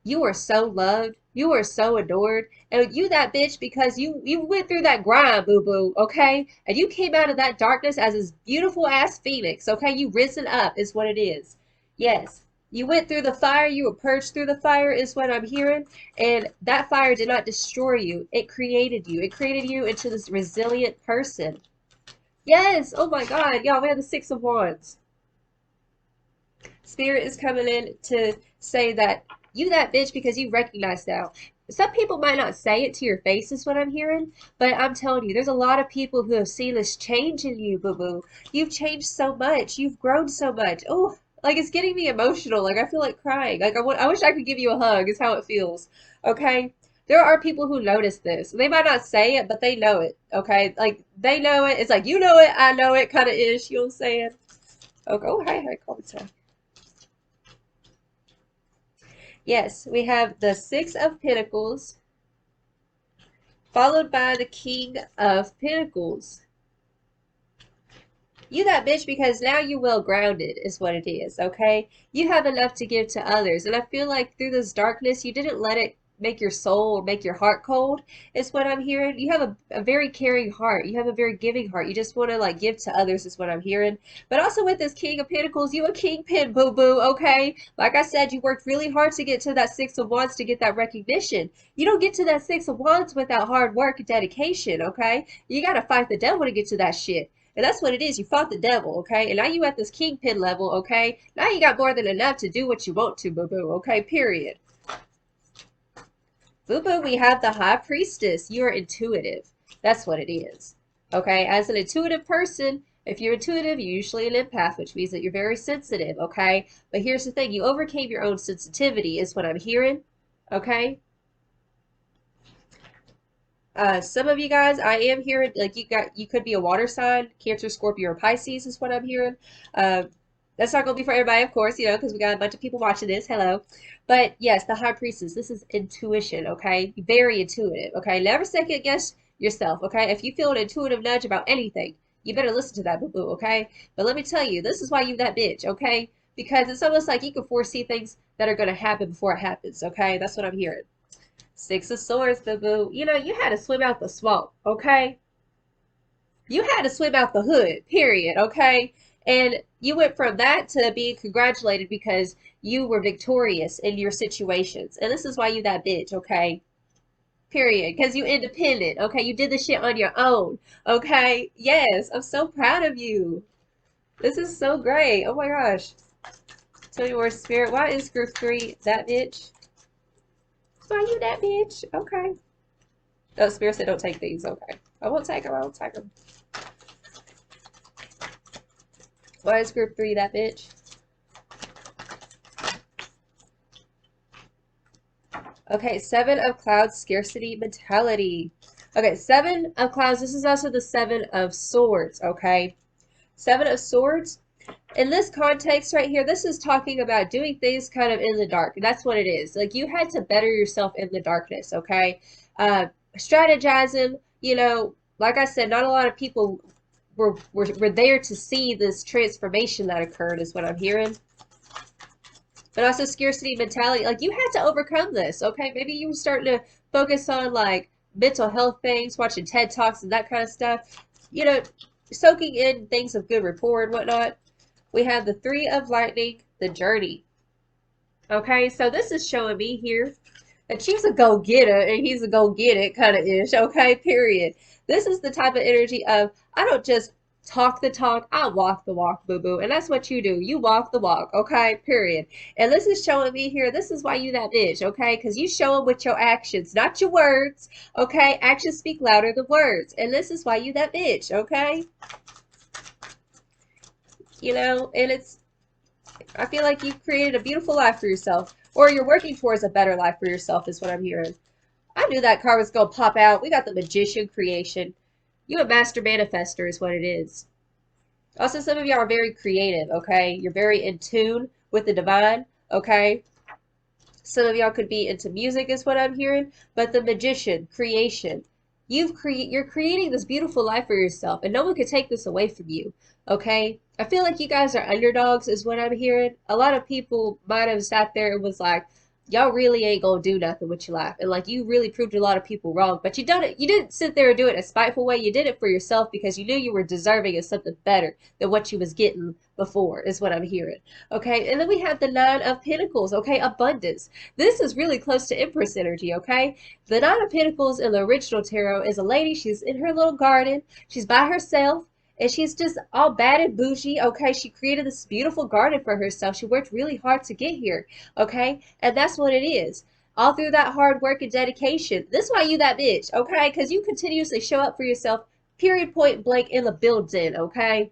you are so loved. You are so adored. And you that bitch because you went through that grind, boo-boo, okay? And you came out of that darkness as this beautiful ass phoenix, okay? You risen up is what it is. Yes. You went through the fire. You were purged through the fire is what I'm hearing. And that fire did not destroy you. It created you. It created you into this resilient person. Yes. Oh my God. Y'all, we have the Six of Wands. Spirit is coming in to say that you that bitch because you recognize now. Some people might not say it to your face is what I'm hearing, but I'm telling you, there's a lot of people who have seen this change in you, boo-boo. You've changed so much. You've grown so much. Oh, like it's getting me emotional. Like I feel like crying. Like I wish I could give you a hug is how it feels. Okay? There are people who notice this. They might not say it, but they know it. Okay? Like they know it. It's like you know it, I know it kind of ish. You know what I'm saying? Okay. Oh, hi, call me. Yes, we have the Six of Pentacles, followed by the King of Pentacles. You that bitch because now you're well grounded is what it is, okay? You have enough to give to others. And I feel like through this darkness, you didn't let it make your soul or make your heart cold is what I'm hearing. You have a very caring heart. You have a very giving heart. You just want to like give to others is what I'm hearing. But also with this King of Pentacles, you a kingpin, boo-boo, okay? Like I said, you worked really hard to get to that Six of Wands to get that recognition. You don't get to that Six of Wands without hard work and dedication, okay? You got to fight the devil to get to that shit. And that's what it is. You fought the devil, okay? And now you at this kingpin level, okay? Now you got more than enough to do what you want to, boo-boo, okay? Period. Boo-boo, we have the High Priestess. You are intuitive. That's what it is. Okay? As an intuitive person, if you're intuitive, you're usually an empath, which means that you're very sensitive, okay? But here's the thing. You overcame your own sensitivity is what I'm hearing, okay? Some of you guys, I am hearing, like you could be a water sign, Cancer, Scorpio, or Pisces is what I'm hearing. That's not going to be for everybody, of course, you know, because we got a bunch of people watching this. Hello. But yes, the High Priestess, this is intuition, okay? Very intuitive, okay? Never second guess yourself, okay? If you feel an intuitive nudge about anything, you better listen to that, boo-boo, okay? But let me tell you, this is why you that bitch, okay? Because it's almost like you can foresee things that are going to happen before it happens, okay? That's what I'm hearing. Six of Swords, boo-boo. You know, you had to swim out the swamp, okay? You had to swim out the hood, period, okay? And you went from that to being congratulated because you were victorious in your situations. And this is why you that bitch, okay? period, because you independent, okay? You did the shit on your own, okay? Yes, I'm so proud of you. This is so great. Oh my gosh. Tell me more, Spirit. Why is group 3 that bitch? Why you that bitch? Okay. Oh, Spirit said don't take these. Okay. I won't take them. I won't take them. Why is group 3 that bitch? Okay, 7 of Clouds, scarcity mentality. Okay, 7 of Clouds. This is also the 7 of Swords, okay? 7 of Swords. In this context right here, this is talking about doing things kind of in the dark. That's what it is. Like, you had to better yourself in the darkness, okay? Strategizing, you know, like I said, not a lot of people were there to see this transformation that occurred, is what I'm hearing. But also scarcity mentality, like, you had to overcome this, okay? Maybe you were starting to focus on, like, mental health things, watching TED Talks and that kind of stuff. You know, soaking in things of good rapport and whatnot. We have the 3 of Lightning, the journey. Okay, so this is showing me here that she's a go-getter and he's a go-get-it kind of ish, okay, period. This is the type of energy of, I don't just talk the talk, I walk the walk, boo-boo. And that's what you do. You walk the walk, okay, period. And this is showing me here, this is why you that bitch, okay? Because you show them with your actions, not your words, okay? Actions speak louder than words. And this is why you that bitch, okay? You know, and it's, I feel like you've created a beautiful life for yourself, or you're working towards a better life for yourself is what I'm hearing. I knew that card was going to pop out. We got the Magician creation. You a master manifester is what it is. Also, some of y'all are very creative, okay? You're very in tune with the divine, okay? Some of y'all could be into music is what I'm hearing, but the Magician creation. You're creating this beautiful life for yourself, and no one could take this away from you. Okay, I feel like you guys are underdogs is what I'm hearing. A lot of people might have sat there and was like, y'all really ain't gonna do nothing with your life, and like, you really proved a lot of people wrong. But you didn't sit there and do it in a spiteful way. You did it for yourself because you knew you were deserving of something better than what you was getting before is what I'm hearing. Okay, and then we have the 9 of Pentacles. Okay, abundance. This is really close to Empress energy. Okay, the 9 of Pentacles in the original tarot is a lady. She's in her little garden. She's by herself. And she's just all bad and bougie, okay? She created this beautiful garden for herself. She worked really hard to get here, okay? And that's what it is. All through that hard work and dedication. This is why you that bitch, okay? Because you continuously show up for yourself, period, point blank, in the building, okay?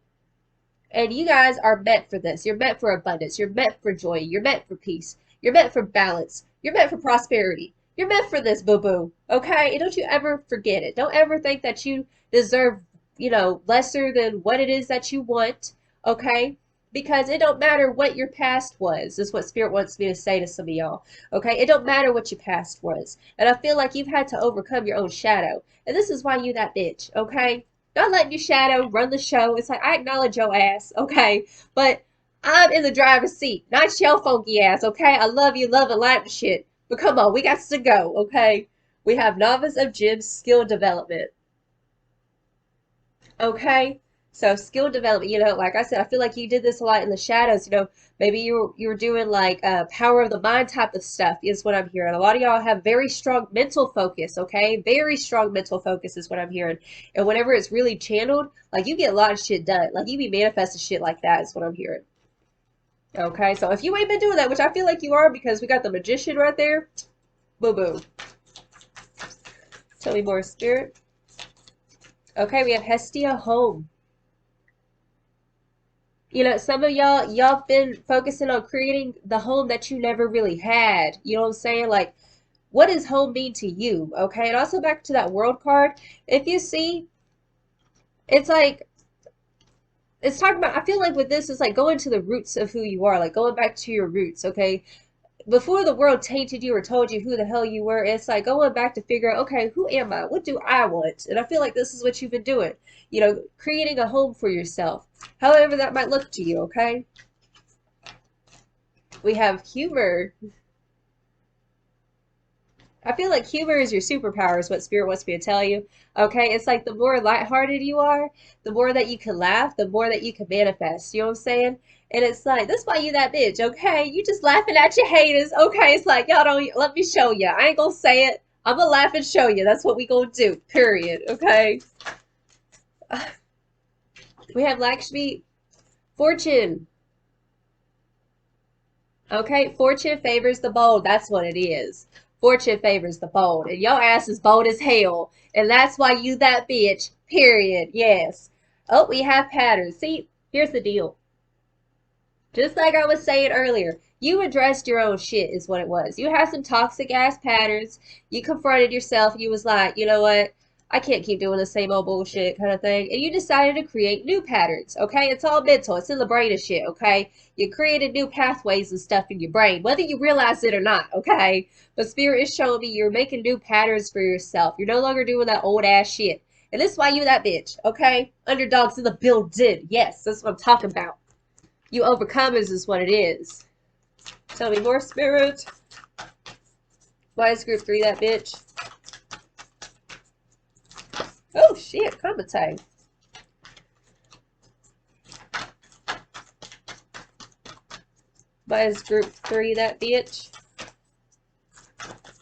And you guys are meant for this. You're meant for abundance. You're meant for joy. You're meant for peace. You're meant for balance. You're meant for prosperity. You're meant for this, boo-boo, okay? And don't you ever forget it. Don't ever think that you deserve, you know, lesser than what it is that you want, okay? Because it don't matter what your past was, is what Spirit wants me to say to some of y'all, okay? It don't matter what your past was. And I feel like you've had to overcome your own shadow. And this is why you that bitch, okay? Not letting your shadow run the show. It's like, I acknowledge your ass, okay? But I'm in the driver's seat, not your funky ass, okay? I love you, love and light and shit. But come on, we got to go, okay? We have Novice of Gems, skill development. Okay, so skill development, you know, like I said, I feel like you did this a lot in the shadows. You know, maybe you were doing like power of the mind type of stuff is what I'm hearing. A lot of y'all have very strong mental focus, okay? Very strong mental focus is what I'm hearing. And whenever it's really channeled, like, you get a lot of shit done. Like, you be manifesting shit like that is what I'm hearing. Okay, so if you ain't been doing that, which I feel like you are because we got the Magician right there, boo-boo. Tell me more, Spirit. Okay, we have Hestia home. You know, some of y'all been focusing on creating the home that you never really had. You know what I'm saying? Like, what does home mean to you? Okay, and also back to that World card. If you see, it's like, it's talking about, I feel like with this, it's like going to the roots of who you are, like going back to your roots, okay? Before the world tainted you or told you who the hell you were, it's like going back to figure out, okay, who am I? What do I want? And I feel like this is what you've been doing. You know, creating a home for yourself. However that might look to you, okay? We have humor. I feel like humor is your superpower is what Spirit wants me to tell you. Okay, it's like the more lighthearted you are, the more that you can laugh, the more that you can manifest. You know what I'm saying? And it's like, that's why you that bitch, okay? You just laughing at your haters, okay? It's like, y'all don't, let me show you. I ain't gonna say it. I'm gonna laugh and show you. That's what we gonna do. Period. Okay. We have Lakshmi, fortune. Okay, fortune favors the bold. That's what it is. Fortune favors the bold. And your ass is bold as hell. And that's why you that bitch. Period. Yes. Oh, we have patterns. See, here's the deal. Just like I was saying earlier, you addressed your own shit is what it was. You had some toxic ass patterns. You confronted yourself. You was like, you know what? I can't keep doing the same old bullshit kind of thing. And you decided to create new patterns, okay? It's all mental. It's in the brain of shit, okay? You created new pathways and stuff in your brain, whether you realize it or not, okay? But Spirit is showing me you're making new patterns for yourself. You're no longer doing that old ass shit. And this is why you that bitch, okay? Underdogs in the building. Yes, that's what I'm talking about. You overcomers is what it is. Tell me more, Spirit. Why is group 3 that bitch? Oh shit, commentate. Why is group 3 that bitch?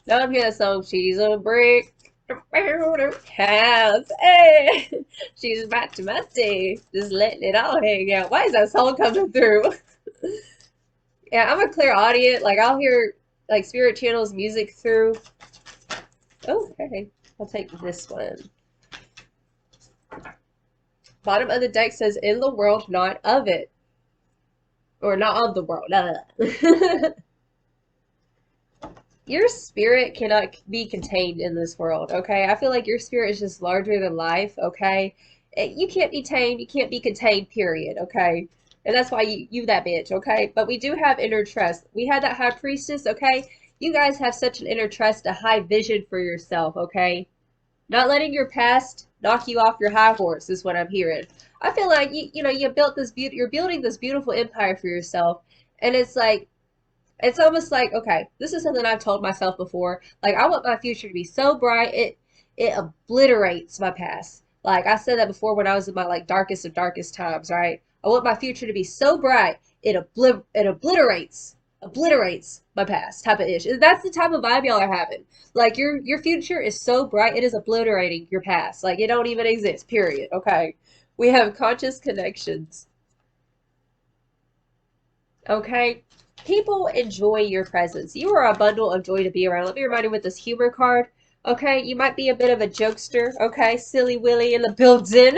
Now I'm hearing that song, she's a brick. House. Hey, she's about to musty. Just letting it all hang out. Why is that song coming through? Yeah, I'm a clear audience. Like, I'll hear, like, Spirit channels music through. Oh, okay. I'll take this one. Bottom of the deck says, in the world, not of it. Or not of the world. Your spirit cannot be contained in this world, okay? I feel like your spirit is just larger than life, okay? You can't be tamed. You can't be contained, period, okay? And that's why you that bitch, okay? But we do have inner trust. We had that high priestess, okay? You guys have such an inner trust, a high vision for yourself, okay? Not letting your past knock you off your high horse is what I'm hearing. I feel like you built this you're building this beautiful empire for yourself, and it's like it's almost like, okay, this is something I've told myself before. Like, I want my future to be so bright it obliterates my past. Like I said that before when I was in my like darkest of darkest times, right? I want my future to be so bright it obliterates my past type of ish. That's the type of vibe y'all are having. Like your future is so bright it is obliterating your past. Like it don't even exist. Period. Okay. We have conscious connections. Okay. People enjoy your presence. You are a bundle of joy to be around. Let me remind you with this humor card. Okay, you might be a bit of a jokester. Okay, silly Willy in the building.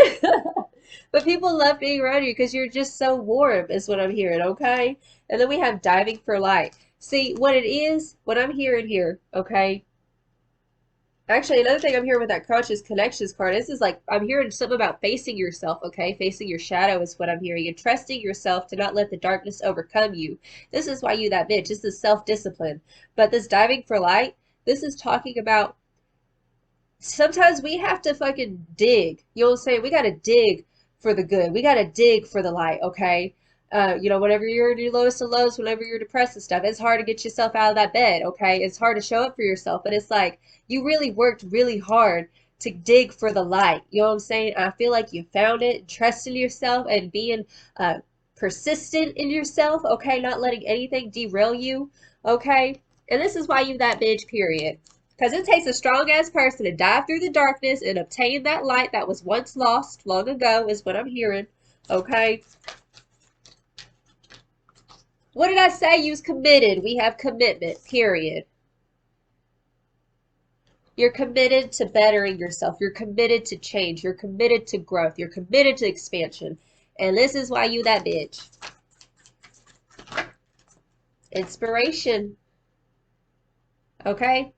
But people love being around you because you're just so warm is what I'm hearing, okay? And then we have diving for light. See, what it is, what I'm hearing here, okay? Actually, another thing I'm hearing with that conscious connections card is like, I'm hearing something about facing yourself, okay? Facing your shadow is what I'm hearing. And trusting yourself to not let the darkness overcome you. This is why you that bitch. This is self-discipline. But this diving for light, this is talking about sometimes we have to fucking dig. You know what I'm saying? We got to dig for the good. We got to dig for the light, okay? Whenever you're in your lowest of lows, whenever you're depressed and stuff, it's hard to get yourself out of that bed, okay? It's hard to show up for yourself, but it's like you really worked really hard to dig for the light. You know what I'm saying? I feel like you found it, trusting yourself and being persistent in yourself, okay? Not letting anything derail you, okay? And this is why you that bitch, period. Because it takes a strong ass person to dive through the darkness and obtain that light that was once lost long ago, is what I'm hearing, okay? What did I say? You's committed. We have commitment, period. You're committed to bettering yourself. You're committed to change. You're committed to growth. You're committed to expansion. And this is why you that bitch. Inspiration. Okay?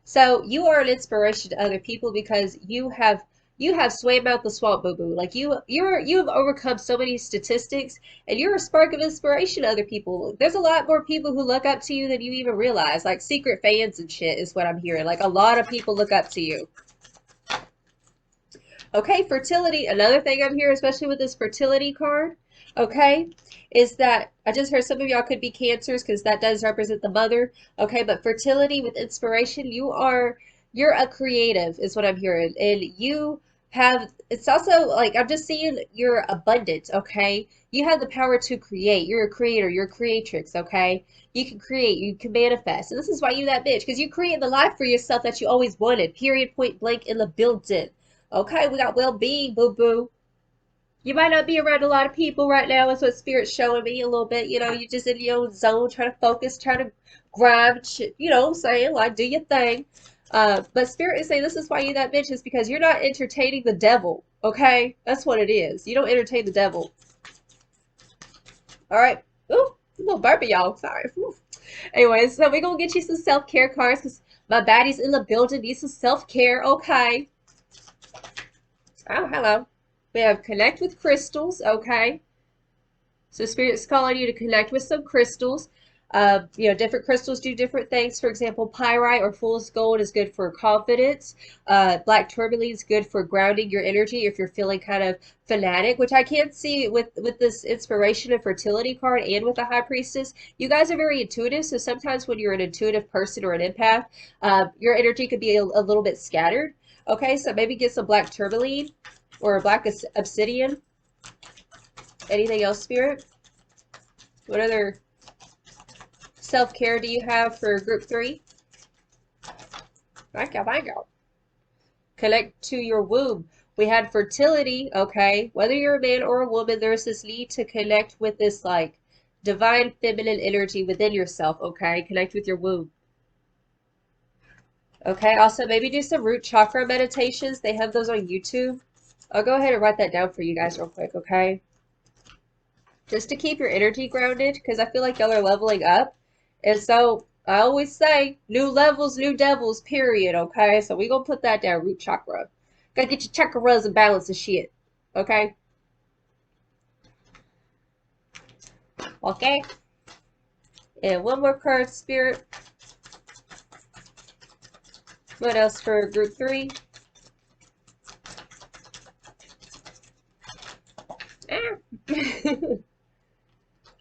So you are an inspiration to other people because you have swam out the swamp, boo boo. Like you've overcome so many statistics, and you're a spark of inspiration to other people. There's a lot more people who look up to you than you even realize. Like secret fans and shit is what I'm hearing. Like a lot of people look up to you. Okay, fertility. Another thing I'm hearing, especially with this fertility card, okay, is that I just heard some of y'all could be Cancers because that does represent the mother. Okay, but fertility with inspiration, you're a creative is what I'm hearing, and you it's also like I'm just seeing your abundance, okay? You have the power to create. You're a creator, you're a creatrix, okay? You can create, you can manifest. And this is why you that bitch, because you create the life for yourself that you always wanted. Period, point blank in the building. Okay, we got well-being, boo-boo. You might not be around a lot of people right now, is what Spirit's showing me a little bit. You know, you're just in your own zone, trying to focus, trying to grind, you know what I'm saying? Like, do your thing. But Spirit is saying this is why you that bitch, is because you're not entertaining the devil, okay? That's what it is. You don't entertain the devil. All right. Ooh, a little burpy, y'all. Sorry. Ooh. Anyways, so we're going to get you some self-care cards because my baddie's in the building, needs some self-care, okay? Oh, hello. We have connect with crystals, okay? So Spirit's calling you to connect with some crystals. You know, different crystals do different things. For example, pyrite or fool's gold is good for confidence. Black tourmaline is good for grounding your energy if you're feeling kind of fanatic, which I can see with this inspiration and fertility card and with the high priestess. You guys are very intuitive, so sometimes when you're an intuitive person or an empath, your energy could be a little bit scattered. Okay, so maybe get some black tourmaline or a black obsidian. Anything else, Spirit? What other self-care do you have for group 3? Thank you, thank you. Connect to your womb. We had fertility, okay? Whether you're a man or a woman, there's this need to connect with this, like, divine feminine energy within yourself, okay? Connect with your womb. Okay, also maybe do some root chakra meditations. They have those on YouTube. I'll go ahead and write that down for you guys real quick, okay? Just to keep your energy grounded, because I feel like y'all are leveling up. And so I always say, new levels, new devils, period, okay? So we gonna put that down, root chakra. Gotta get your chakras and balance and shit, okay? Okay? And one more card, Spirit. What else for group 3?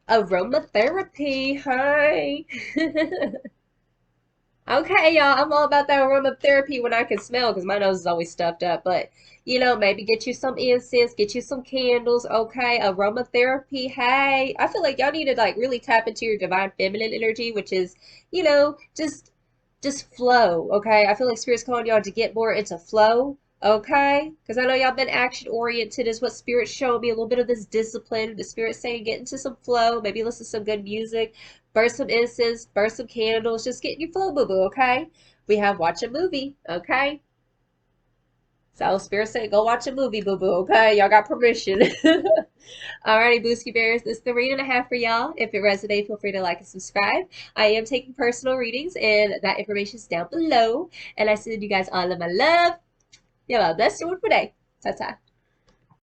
Aromatherapy, hi. Okay, y'all, I'm all about that aromatherapy when I can smell because my nose is always stuffed up. But, you know, maybe get you some incense, get you some candles, okay? Aromatherapy, hey. I feel like y'all need to, like, really tap into your divine feminine energy, which is, you know, just flow, okay? I feel like Spirit's calling y'all to get more into flow, okay? Because I know y'all been action-oriented is what Spirit's showing me, a little bit of this discipline. The Spirit's saying get into some flow, maybe listen to some good music, burn some incense, burn some candles, just get in your flow, boo-boo, okay? We have watch a movie, okay? So Spirit's saying go watch a movie, boo-boo, okay? Y'all got permission. Alrighty, Boosky Bears, this is the read and a half for y'all. If it resonates, feel free to like and subscribe. I am taking personal readings, and that information is down below. And I send you guys all of my love. Yeah, well, that's the one for today. Ta-ta.